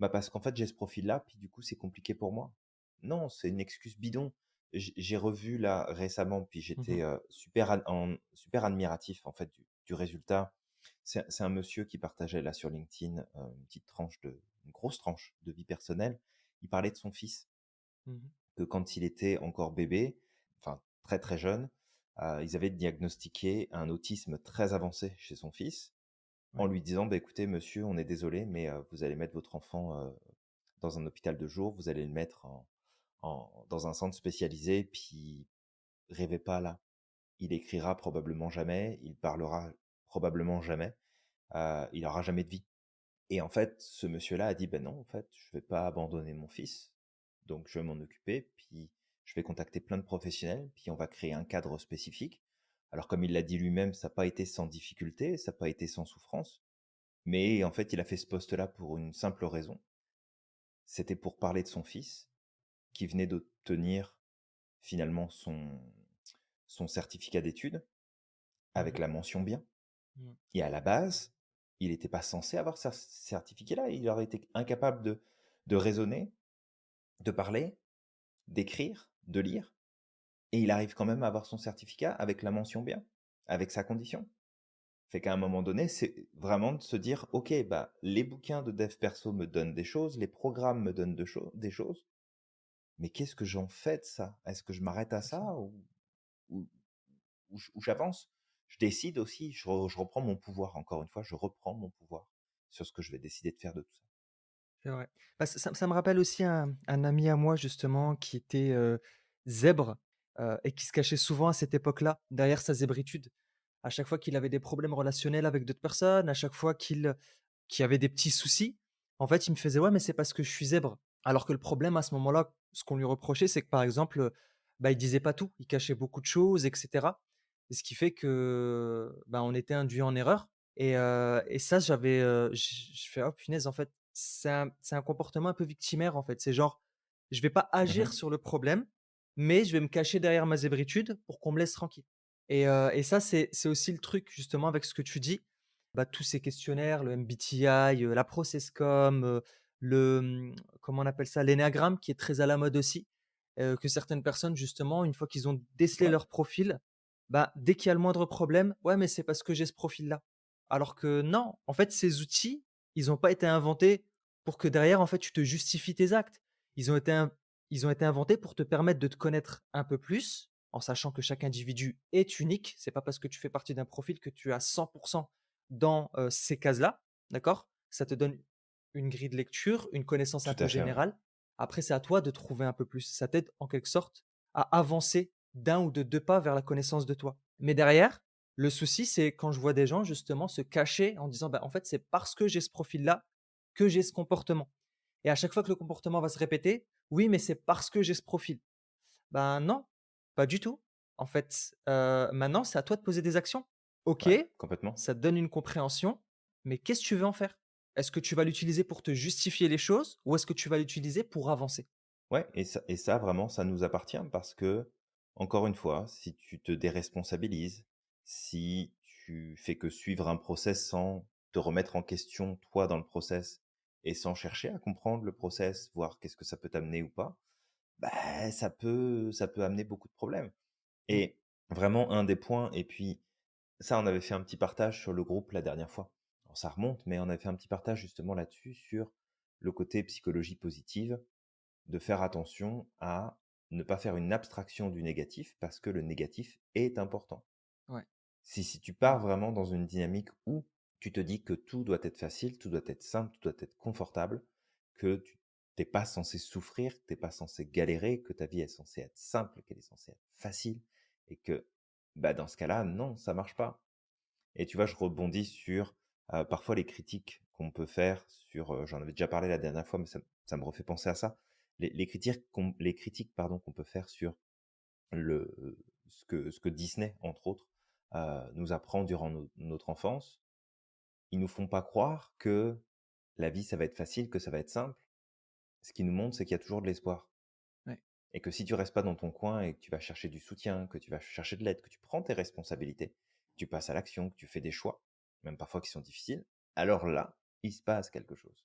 [SPEAKER 1] bah, parce qu'en fait j'ai ce profil-là, puis du coup c'est compliqué pour moi». Non, c'est une excuse bidon. J'ai revu là récemment, puis j'étais,
[SPEAKER 2] Mmh.
[SPEAKER 1] super admiratif en fait du résultat. C'est un monsieur qui partageait là sur LinkedIn, une grosse tranche de vie personnelle. Il parlait de son fils,
[SPEAKER 2] Mmh.
[SPEAKER 1] que quand il était encore bébé, enfin très, très jeune, ils avaient diagnostiqué un autisme très avancé chez son fils, en
[SPEAKER 2] Ouais.
[SPEAKER 1] lui disant: «Bah, écoutez monsieur, on est désolé, mais vous allez mettre votre enfant, dans un hôpital de jour, vous allez le mettre dans un centre spécialisé, puis rêvez pas là. Il écrira probablement jamais, il parlera probablement jamais, il aura jamais de vie». Et en fait, ce monsieur-là a dit: «Ben non, en fait, je vais pas abandonner mon fils, donc je vais m'en occuper, puis je vais contacter plein de professionnels, puis on va créer un cadre spécifique». Alors comme il l'a dit lui-même, ça n'a pas été sans difficulté, ça n'a pas été sans souffrance, mais en fait, il a fait ce poste-là pour une simple raison, c'était pour parler de son fils qui venait d'obtenir finalement son certificat d'études avec
[SPEAKER 2] Mmh.
[SPEAKER 1] la mention bien.
[SPEAKER 2] Mmh.
[SPEAKER 1] Et à la base, il n'était pas censé avoir ce certificat-là, il aurait été incapable de raisonner, de parler, d'écrire, de lire, et il arrive quand même à avoir son certificat avec la mention bien, avec sa condition. Fait qu'à un moment donné, c'est vraiment de se dire: «OK, bah, les bouquins de dev perso me donnent des choses, les programmes me donnent des choses, mais qu'est-ce que j'en fais de ça? Est-ce que je m'arrête à
[SPEAKER 2] C'est ça.
[SPEAKER 1] ça ou ou j'avance?» Je décide aussi, je reprends mon pouvoir, encore une fois, je reprends mon pouvoir sur ce que je vais décider de faire de tout ça.
[SPEAKER 2] C'est vrai. Bah, ça me rappelle aussi un ami à moi justement qui était, zèbre, et qui se cachait souvent à cette époque-là, derrière sa zébritude. À chaque fois qu'il avait des problèmes relationnels avec d'autres personnes, à chaque fois qu'il avait des petits soucis, en fait, il me faisait: «Ouais, mais c'est parce que je suis zèbre». Alors que le problème à ce moment-là, ce qu'on lui reprochait, c'est que par exemple, bah, il disait pas tout, il cachait beaucoup de choses et cetera. Et ce qui fait que, bah, on était induit en erreur et ça j'avais, je fais: «Oh punaise, en fait, c'est un comportement un peu victimaire, en fait». C'est genre, je vais pas agir
[SPEAKER 1] Mmh.
[SPEAKER 2] sur le problème, mais je vais me cacher derrière ma zébritude pour qu'on me laisse tranquille. Et ça, c'est aussi le truc justement avec ce que tu dis, bah, tous ces questionnaires, le MBTI, la Processcom, comment on appelle ça? L'énéagramme qui est très à la mode aussi, que certaines personnes justement, une fois qu'ils ont décelé
[SPEAKER 1] Ouais,
[SPEAKER 2] leur profil, bah, dès qu'il y a le moindre problème: «Ouais, mais c'est parce que j'ai ce profil-là». Alors que non, en fait, ces outils, ils ont pas été inventés pour que derrière, en fait, tu te justifies tes actes. Ils ont été in ils ont été inventés pour te permettre de te connaître un peu plus, en sachant que chaque individu est unique. C'est pas parce que tu fais partie d'un profil que tu as 100 dans, ces cases-là, d'accord? Ça te donne une grille de lecture, une connaissance un
[SPEAKER 1] tout
[SPEAKER 2] peu
[SPEAKER 1] à fait, ouais.
[SPEAKER 2] générale. Après, c'est à toi de trouver un peu plus. Ça t'aide en quelque sorte à avancer d'un ou de 2 pas vers la connaissance de toi. Mais derrière, le souci, c'est quand je vois des gens justement se cacher en disant: «Bah, en fait, c'est parce que j'ai ce profil-là que j'ai ce comportement» et à chaque fois que le comportement va se répéter: «Oui, mais c'est parce que j'ai ce profil». Ben non, pas du tout. En fait, maintenant, c'est à toi de poser des actions. OK,
[SPEAKER 1] Ouais, complètement.
[SPEAKER 2] ça te donne une compréhension, mais qu'est-ce que tu veux en faire? Est-ce que tu vas l'utiliser pour te justifier les choses ou est-ce que tu vas l'utiliser pour avancer?
[SPEAKER 1] Ouais, et ça vraiment, ça nous appartient parce que, encore une fois, si tu te déresponsabilises, si tu fais que suivre un process sans te remettre en question toi dans le process et sans chercher à comprendre le process, voir qu'est-ce que ça peut t'amener ou pas, bah, ça peut amener beaucoup de problèmes.
[SPEAKER 2] Mmh,
[SPEAKER 1] Et vraiment un des points, et puis ça, on avait fait un petit partage sur le groupe la dernière fois. Alors ça remonte, mais on avait fait un petit partage justement là-dessus sur le côté psychologie positive, de faire attention à ne pas faire une abstraction du négatif parce que le négatif est important.
[SPEAKER 2] ouais.
[SPEAKER 1] Si tu
[SPEAKER 2] Mmh,
[SPEAKER 1] pars vraiment dans une dynamique où tu te dis que tout doit être facile, tout doit être simple, tout doit être confortable, que tu t'es pas censé souffrir, que t'es pas censé galérer, que ta vie est censée être simple, qu'elle est censée être facile, et que bah, dans ce cas-là, non, ça marche pas. Et tu vois, je rebondis sur parfois les critiques qu'on peut faire sur, j'en avais déjà parlé la dernière fois, mais ça me refait penser à ça. Les critiques pardon, qu'on peut faire sur ce que Disney, entre autres, nous apprend durant notre enfance. Ils nous font pas croire que la vie, ça va être facile, que ça va être simple. Ce qu'ils nous montrent, c'est qu'il y a toujours de l'espoir.
[SPEAKER 2] ouais.
[SPEAKER 1] Et que si tu restes pas dans ton coin et que tu vas chercher du soutien, que tu vas chercher de l'aide, que tu prends tes responsabilités, que tu passes à l'action, que tu fais des choix, même parfois qui sont difficiles, alors là, il se passe quelque chose.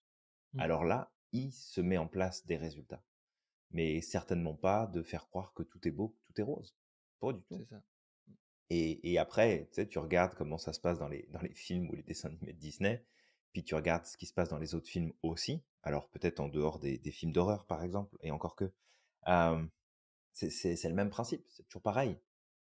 [SPEAKER 2] Mmh,
[SPEAKER 1] Alors là, il se met en place des résultats. Mais certainement pas de faire croire que tout est beau, que tout est rose. Pas du tout.
[SPEAKER 2] c'est ça. Mmh,
[SPEAKER 1] Et après, tu sais, tu regardes comment ça se passe dans les films ou les dessins animés de Disney, puis tu regardes ce qui se passe dans les autres films aussi. Alors peut-être en dehors des films d'horreur, par exemple, et encore que. Euh, c'est le même principe, c'est toujours pareil.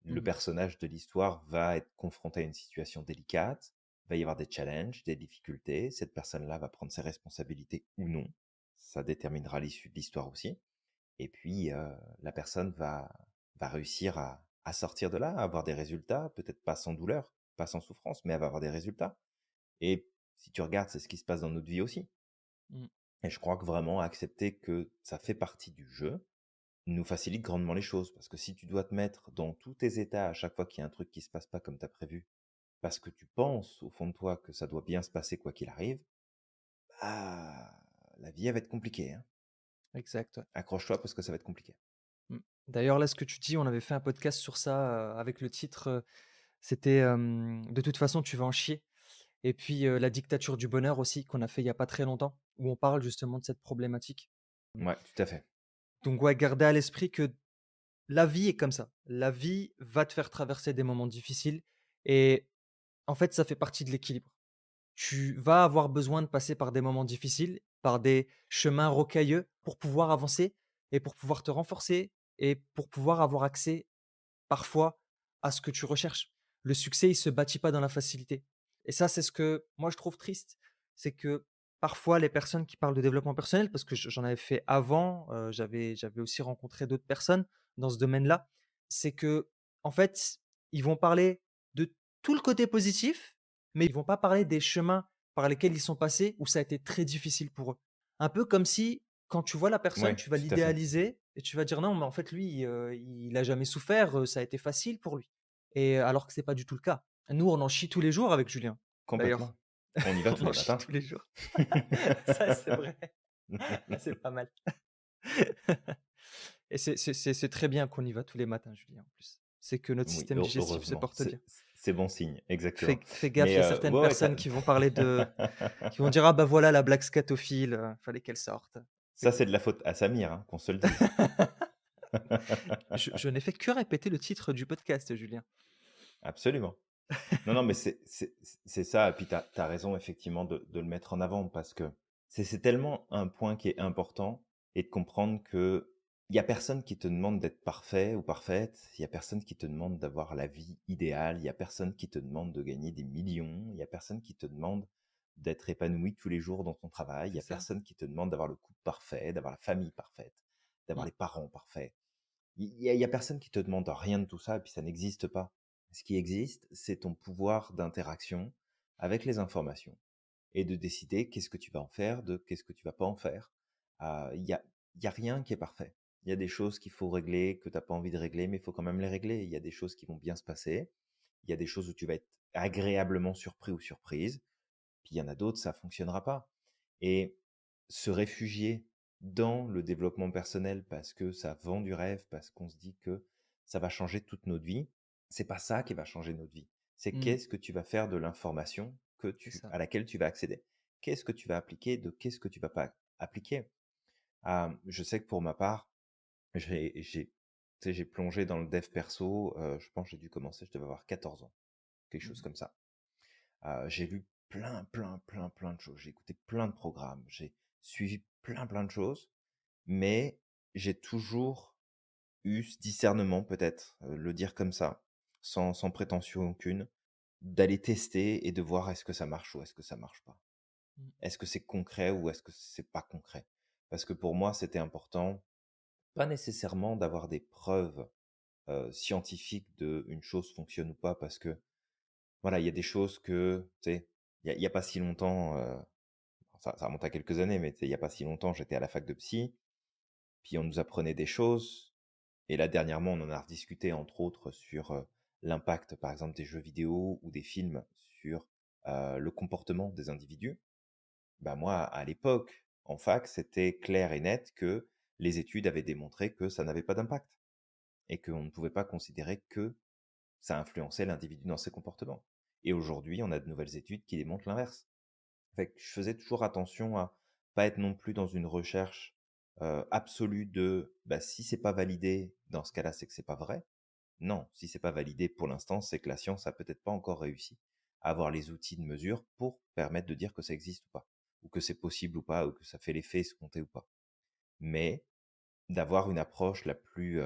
[SPEAKER 1] Le
[SPEAKER 2] mmh,
[SPEAKER 1] personnage de l'histoire va être confronté à une situation délicate, va y avoir des challenges, des difficultés. Cette personne-là va prendre ses responsabilités ou non. Ça déterminera l'issue de l'histoire aussi. Et puis, la personne va réussir à sortir de là, à avoir des résultats, peut-être pas sans douleur, pas sans souffrance, mais elle va avoir des résultats. Et si tu regardes, c'est ce qui se passe dans notre vie aussi.
[SPEAKER 2] mmh.
[SPEAKER 1] Et je crois que vraiment accepter que ça fait partie du jeu, nous facilite grandement les choses. Parce que si tu dois te mettre dans tous tes états à chaque fois qu'il y a un truc qui se passe pas comme tu as prévu, parce que tu penses au fond de toi que ça doit bien se passer quoi qu'il arrive, bah, la vie, elle va être compliquée, hein.
[SPEAKER 2] Exact, ouais.
[SPEAKER 1] Accroche-toi parce que ça va être compliqué.
[SPEAKER 2] Mmh. D'ailleurs, là, ce que tu dis, on avait fait un podcast sur ça, avec le titre, c'était, «De toute façon, tu vas en chier» et puis, «La dictature du bonheur» aussi, qu'on a fait il y a pas très longtemps, où on parle justement de cette problématique. Mmh.
[SPEAKER 1] Ouais, tout à fait.
[SPEAKER 2] Donc ouais, garder à l'esprit que la vie est comme ça. La vie va te faire traverser des moments difficiles et en fait, ça fait partie de l'équilibre. Tu vas avoir besoin de passer par des moments difficiles, par des chemins rocailleux pour pouvoir avancer et pour pouvoir te renforcer et pour pouvoir avoir accès parfois à ce que tu recherches. Le succès, il se bâtit pas dans la facilité. Et ça, c'est ce que moi je trouve triste. C'est que parfois les personnes qui parlent de développement personnel, parce que j'en avais fait avant, j'avais aussi rencontré d'autres personnes dans ce domaine-là, c'est que en fait, ils vont parler de tout le côté positif, mais ils vont pas parler des chemins par lesquels ils sont passés où ça a été très difficile pour eux. Un peu comme si quand tu vois la personne,
[SPEAKER 1] Ouais,
[SPEAKER 2] tu vas
[SPEAKER 1] tout à fait.
[SPEAKER 2] l'idéaliser et tu vas dire: «Non, mais en fait lui, il a jamais souffert, ça a été facile pour lui» et alors que c'est pas du tout le cas. Nous, on en chie tous les jours avec Julien, d'ailleurs.
[SPEAKER 1] Complètement. On y va tous
[SPEAKER 2] On en
[SPEAKER 1] les
[SPEAKER 2] chie
[SPEAKER 1] matins.
[SPEAKER 2] tous les jours. Ça, c'est vrai. C'est pas mal et c'est très bien qu'on y va tous les matins, Julien, en plus. C'est que notre
[SPEAKER 1] Oui,
[SPEAKER 2] système digestif se
[SPEAKER 1] heureusement.
[SPEAKER 2] porte bien.
[SPEAKER 1] c'est bon signe, exactement.
[SPEAKER 2] Fais gaffe, il
[SPEAKER 1] Mais
[SPEAKER 2] y a certaines
[SPEAKER 1] ouais, ouais,
[SPEAKER 2] personnes qui vont parler de qui vont dire: «Ah bah voilà la blague scatophile, fallait qu'elle sorte».
[SPEAKER 1] ça, c'est de la faute à Samir, hein, qu'on se le dise.
[SPEAKER 2] Je n'ai fait que répéter le titre du podcast, Julien.
[SPEAKER 1] Absolument. Non, non, mais c'est ça et puis tu as raison effectivement de le mettre en avant parce que c'est tellement un point qui est important et de comprendre que il y a personne qui te demande d'être parfait ou parfaite, il y a personne qui te demande d'avoir la vie idéale, il y a personne qui te demande de gagner des millions, il y a personne qui te demande d'être épanoui tous les jours dans ton travail, il y
[SPEAKER 2] C'est
[SPEAKER 1] a
[SPEAKER 2] ça.
[SPEAKER 1] personne qui te demande d'avoir le couple parfait, d'avoir la famille parfaite, d'avoir
[SPEAKER 2] Mmh,
[SPEAKER 1] les parents parfaits. Il y a personne qui te demande rien de tout ça et puis ça n'existe pas. Ce qui existe, c'est ton pouvoir d'interaction avec les informations et de décider qu'est-ce que tu vas en faire, de qu'est-ce que tu vas pas en faire. Il y a rien qui est parfait. Il y a des choses qu'il faut régler, que tu as pas envie de régler, mais il faut quand même les régler. Il y a des choses qui vont bien se passer. Il y a des choses où tu vas être agréablement surpris ou surprise. Puis il y en a d'autres, ça fonctionnera pas. Et se réfugier dans le développement personnel parce que ça vend du rêve, parce qu'on se dit que ça va changer toute notre vie, c'est pas ça qui va changer notre vie. C'est
[SPEAKER 2] mmh,
[SPEAKER 1] qu'est-ce que tu vas faire de l'information
[SPEAKER 2] c'est ça.
[SPEAKER 1] à laquelle tu vas accéder. Qu'est-ce que tu vas appliquer, de qu'est-ce que tu vas pas appliquer. Je sais que pour ma part, tu sais, j'ai plongé dans le dev perso, je pense que j'ai dû commencer, je devais avoir 14 ans, quelque chose
[SPEAKER 2] Mmh,
[SPEAKER 1] comme ça. J'ai lu plein, plein, plein, plein de choses. J'ai écouté plein de programmes. J'ai suivi plein, plein de choses. Mais j'ai toujours eu ce discernement, peut-être, le dire comme ça, sans prétention aucune, d'aller tester et de voir est-ce que ça marche ou est-ce que ça marche pas.
[SPEAKER 2] mmh,
[SPEAKER 1] Est-ce que c'est concret ou est-ce que c'est pas concret? Parce que pour moi, c'était important, pas nécessairement d'avoir des preuves scientifiques de une chose fonctionne ou pas, parce que voilà, il y a des choses que, tu sais, il y a pas si longtemps, ça remonte à quelques années, mais tu sais, il y a pas si longtemps, j'étais à la fac de psy, puis on nous apprenait des choses et là, dernièrement, on en a rediscuté, entre autres, sur, l'impact, par exemple, des jeux vidéo ou des films sur, le comportement des individus. Bah, moi, à l'époque, en fac, c'était clair et net que les études avaient démontré que ça n'avait pas d'impact et qu'on ne pouvait pas considérer que ça influençait l'individu dans ses comportements. Et aujourd'hui, on a de nouvelles études qui démontrent l'inverse. Fait que je faisais toujours attention à pas être non plus dans une recherche, absolue de, bah, si c'est pas validé, dans ce cas-là, c'est que c'est pas vrai. Non, si c'est pas validé pour l'instant, c'est que la science a peut-être pas encore réussi à avoir les outils de mesure pour permettre de dire que ça existe ou pas, ou que c'est possible ou pas, ou que ça fait l'effet escompté ou pas. Mais d'avoir une approche la plus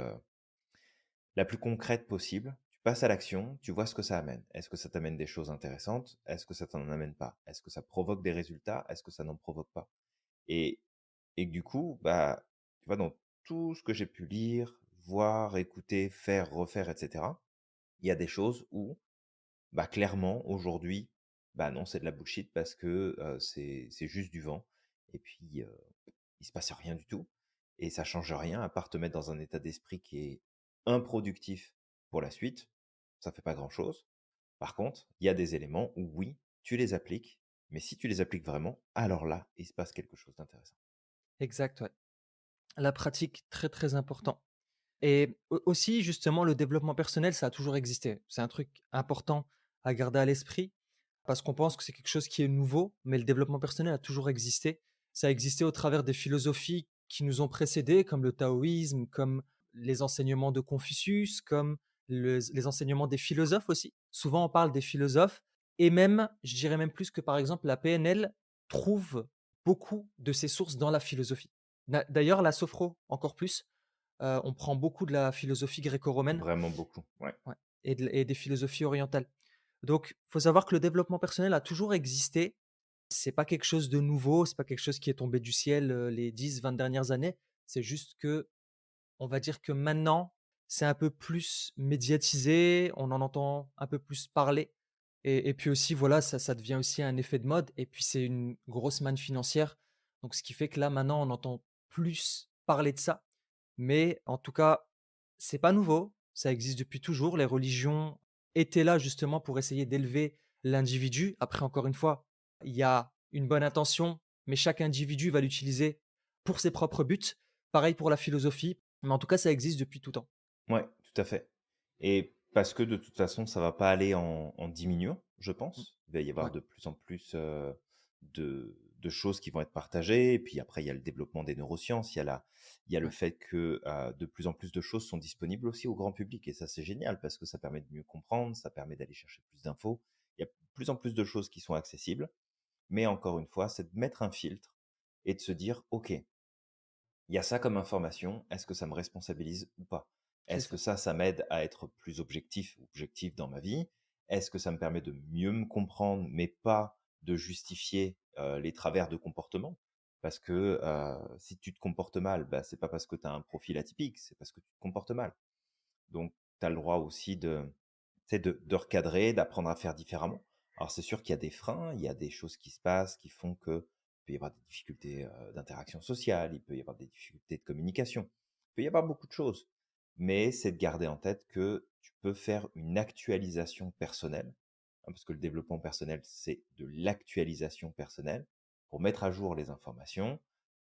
[SPEAKER 1] concrète possible. Tu passes à l'action, tu vois ce que ça amène. Est-ce que ça t'amène des choses intéressantes? Est-ce que ça t'en amène pas? Est-ce que ça provoque des résultats? Est-ce que ça n'en provoque pas? Et, et du coup, bah, tu vois, dans tout ce que j'ai pu lire, voir, écouter, faire, refaire, etc., il y a des choses où, bah, clairement, aujourd'hui, bah non, c'est de la bullshit parce que c'est juste du vent. Et puis, il se passe rien du tout et ça change rien à part te mettre dans un état d'esprit qui est improductif pour la suite. Ça fait pas grand-chose. Par contre, il y a des éléments où oui, tu les appliques, mais si tu les appliques vraiment, alors là, il se passe quelque chose d'intéressant.
[SPEAKER 2] exact, ouais. La pratique, très, très important et au aussi justement le développement personnel, ça a toujours existé. C'est un truc important à garder à l'esprit parce qu'on pense que c'est quelque chose qui est nouveau, mais le développement personnel a toujours existé. Ça a existé au travers des philosophies qui nous ont précédés, comme le taoïsme, comme les enseignements de Confucius, comme les enseignements des philosophes aussi. Souvent, on parle des philosophes et même, je dirais même plus que par exemple la PNL trouve beaucoup de ses sources dans la philosophie. D'ailleurs, la sophro encore plus, on prend beaucoup de la philosophie gréco-romaine,
[SPEAKER 1] Vraiment beaucoup. Ouais.
[SPEAKER 2] ouais, et des philosophies orientales. Donc, faut savoir que le développement personnel a toujours existé. C'est pas quelque chose de nouveau, c'est pas quelque chose qui est tombé du ciel, les 10, 20 dernières années. C'est juste que, on va dire que maintenant, c'est un peu plus médiatisé, on en entend un peu plus parler et puis aussi, voilà, ça devient aussi un effet de mode et puis c'est une grosse manne financière. Donc ce qui fait que là, maintenant, on entend plus parler de ça. Mais en tout cas, c'est pas nouveau, ça existe depuis toujours. Les religions étaient là justement pour essayer d'élever l'individu. Après, encore une fois, il y a une bonne intention, mais chaque individu va l'utiliser pour ses propres buts. Pareil pour la philosophie, mais en tout cas, ça existe depuis tout temps.
[SPEAKER 1] Ouais, tout à fait. Et Parce que de toute façon, ça va pas aller en diminuant, je
[SPEAKER 2] Mmh,
[SPEAKER 1] pense. Il va y avoir
[SPEAKER 2] ouais,
[SPEAKER 1] de plus en plus, de choses qui vont être partagées et puis après il y a le développement des neurosciences, il y a le
[SPEAKER 2] ouais,
[SPEAKER 1] fait que, de plus en plus de choses sont disponibles aussi au grand public et ça, c'est génial parce que ça permet de mieux comprendre, ça permet d'aller chercher plus d'infos. Il y a de plus en plus de choses qui sont accessibles, mais encore une fois, c'est de mettre un filtre et de se dire: «OK, il y a ça comme information, est-ce que ça me responsabilise ou pas?
[SPEAKER 2] c'est
[SPEAKER 1] Est-ce que
[SPEAKER 2] ça.
[SPEAKER 1] ça m'aide à être plus objectif dans ma vie? Est-ce que ça me permet de mieux me comprendre, mais pas de justifier les travers de comportement? Parce que si tu te comportes mal, bah, c'est pas parce que tu as un profil atypique, c'est parce que tu te comportes mal. Donc, tu as le droit aussi tu sais, de recadrer, d'apprendre à faire différemment. Alors, c'est sûr qu'il y a des freins, il y a des choses qui se passent qui font que il peut y avoir des difficultés d'interaction sociale, il peut y avoir des difficultés de communication, il peut y avoir beaucoup de choses. Mais c'est de garder en tête que tu peux faire une actualisation personnelle, hein, parce que le développement personnel, c'est de l'actualisation personnelle pour mettre à jour les informations,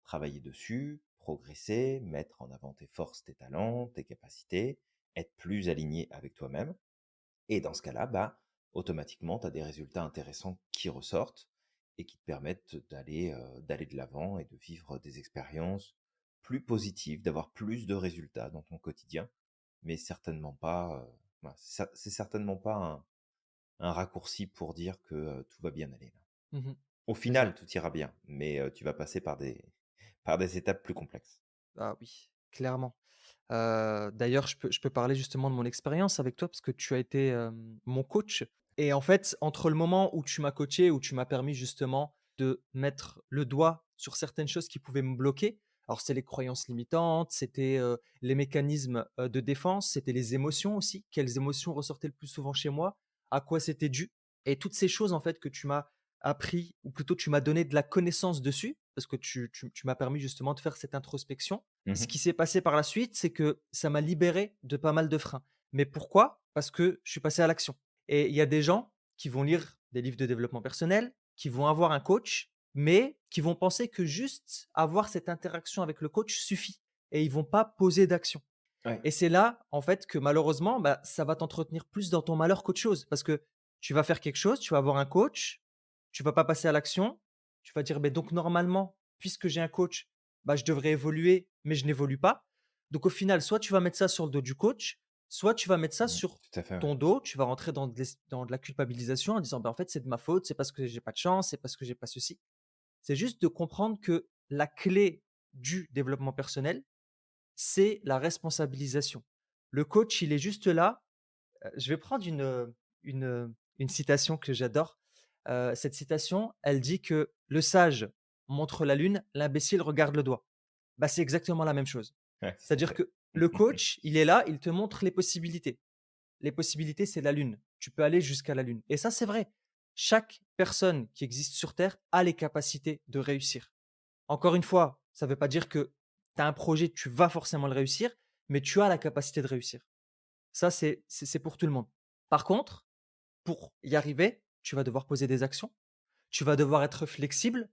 [SPEAKER 1] travailler dessus, progresser, mettre en avant tes forces, tes talents, tes capacités, être plus aligné avec toi-même. Et dans ce cas-là, bah, automatiquement, tu as des résultats intéressants qui ressortent et qui te permettent d'aller de l'avant et de vivre des expériences plus positives, d'avoir plus de résultats dans ton quotidien, mais certainement pas, voilà, c'est certainement pas un raccourci pour dire que tout va bien aller là.
[SPEAKER 2] Mmh.
[SPEAKER 1] Au
[SPEAKER 2] C'est ça.
[SPEAKER 1] final, tout ira bien, mais tu vas passer par des étapes plus complexes.
[SPEAKER 2] Ah oui, clairement. D'ailleurs, je peux parler justement de mon expérience avec toi parce que tu as été, mon coach et en fait, entre le moment où tu m'as coaché, où tu m'as permis justement de mettre le doigt sur certaines choses qui pouvaient me bloquer. Alors, c'est les croyances limitantes, c'était, les mécanismes, de défense, c'était les émotions aussi. Quelles émotions ressortaient le plus souvent chez moi? À quoi c'était dû? Et toutes ces choses en fait que tu m'as appris ou plutôt tu m'as donné de la connaissance dessus, parce que tu m'as permis justement de faire cette introspection. Ce
[SPEAKER 1] Mmh.
[SPEAKER 2] qui s'est passé par la suite, c'est que ça m'a libéré de pas mal de freins. Mais pourquoi? Parce que je suis passé à l'action et il y a des gens qui vont lire des livres de développement personnel, qui vont avoir un coach, mais qui vont penser que juste avoir cette interaction avec le coach suffit et ils vont pas poser d'action.
[SPEAKER 1] Ouais.
[SPEAKER 2] Et c'est là, en fait, que malheureusement, bah, ça va t'entretenir plus dans ton malheur qu'autre chose. Parce que tu vas faire quelque chose, tu vas avoir un coach, tu vas pas passer à l'action, tu vas dire, mais donc normalement, puisque j'ai un coach, bah, je devrais évoluer, mais je n'évolue pas. Donc au final, soit tu vas mettre ça sur le dos du coach, soit tu vas mettre ça
[SPEAKER 1] Mmh.
[SPEAKER 2] sur
[SPEAKER 1] Tout à fait, ouais.
[SPEAKER 2] ton dos, tu vas rentrer dans de la culpabilisation en disant, bah, en fait, c'est de ma faute, c'est parce que j'ai pas de chance, c'est parce que j'ai pas ceci. C'est juste de comprendre que la clé du développement personnel, c'est la responsabilisation. Le coach, il est juste là. Je vais prendre une citation que j'adore. Cette citation, elle dit que: «Le sage montre la lune, l'imbécile regarde le doigt». Bah, c'est exactement la même chose.
[SPEAKER 1] Ouais, tout à
[SPEAKER 2] C'est-à-dire
[SPEAKER 1] fait.
[SPEAKER 2] que le coach, il est là, il te montre les possibilités. Les possibilités, c'est la lune. Tu peux aller jusqu'à la lune et ça, c'est vrai. Chaque personne qui existe sur terre a les capacités de réussir. Encore une fois, ça ne veut pas dire que tu as un projet, tu vas forcément le réussir, mais tu as la capacité de réussir. Ça, c'est pour tout le monde. Par contre, pour y arriver, tu vas devoir poser des actions, tu vas devoir être flexible,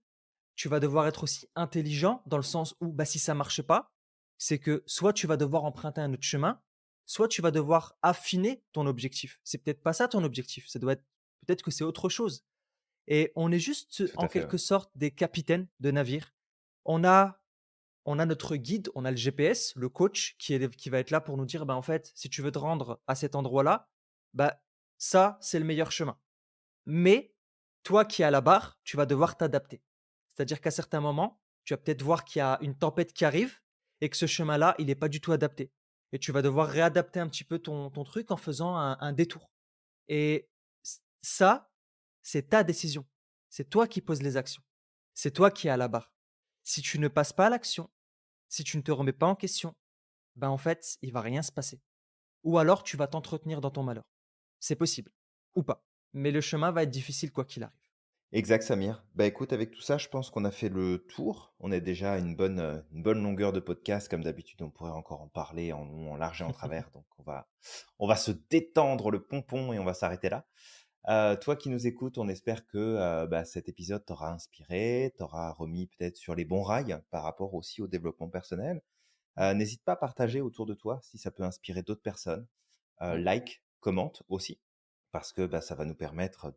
[SPEAKER 2] tu vas devoir être aussi intelligent dans le sens où, bah, si ça marche pas, c'est que soit tu vas devoir emprunter un autre chemin, soit tu vas devoir affiner ton objectif. C'est peut-être pas ça ton objectif, ça doit être peut-être que c'est autre chose et on est juste,
[SPEAKER 1] Tout
[SPEAKER 2] en
[SPEAKER 1] à fait, ouais.
[SPEAKER 2] quelque sorte, des capitaines de navire. On a on a notre guide, on a le GPS, le coach qui va être là pour nous dire: «Bah, en fait, si tu veux te rendre à cet endroit-là, bah, ça, c'est le meilleur chemin». Mais toi qui es à la barre, tu vas devoir t'adapter. C'est-à-dire qu'à certains moments, tu vas peut-être voir qu'il y a une tempête qui arrive et que ce chemin-là, il est pas du tout adapté et tu vas devoir réadapter un petit peu ton truc en faisant un détour et ça, c'est ta décision. C'est toi qui poses les actions. C'est toi qui es à la barre. Si tu ne passes pas à l'action, si tu ne te remets pas en question, ben, en fait, il va rien se passer. Ou alors tu vas t'entretenir dans ton malheur. C'est possible ou pas, mais le chemin va être difficile quoi qu'il arrive.
[SPEAKER 1] Exact, Samir. Bah, écoute, avec tout ça, je pense qu'on a fait le tour. On est déjà à une bonne longueur de podcast. Comme d'habitude, on pourrait encore en parler en long, en large et en travers. Donc, on va se détendre le pompon et on va s'arrêter là. Toi qui nous écoutes, on espère que bah, cet épisode t'aura inspiré, t'aura remis peut-être sur les bons rails par rapport aussi au développement personnel.
[SPEAKER 2] Mmh.
[SPEAKER 1] N'hésite pas à partager autour de toi si ça peut inspirer d'autres personnes.
[SPEAKER 2] Ouais,
[SPEAKER 1] Like, commente aussi parce que, bah, ça va nous permettre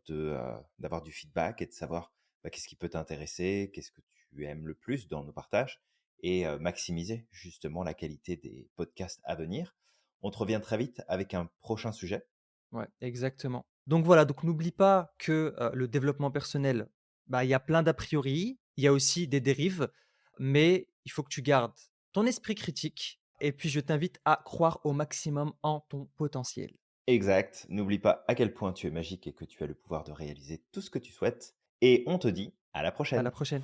[SPEAKER 1] d'avoir du feedback et de savoir, bah, qu'est-ce qui peut t'intéresser, qu'est-ce que tu aimes le plus dans nos partages et maximiser justement la qualité des podcasts à venir. On te revient très vite avec un prochain sujet.
[SPEAKER 2] Ouais, exactement. Donc voilà, donc n'oublie pas que, le développement personnel, bah, il y a plein d'a priori, il y a aussi des dérives, mais il faut que tu gardes ton esprit critique et puis je t'invite à croire au maximum en ton potentiel.
[SPEAKER 1] Exact, n'oublie pas à quel point tu es magique et que tu as le pouvoir de réaliser tout ce que tu souhaites et on te dit à la
[SPEAKER 2] À la
[SPEAKER 1] prochaine.
[SPEAKER 2] prochaine.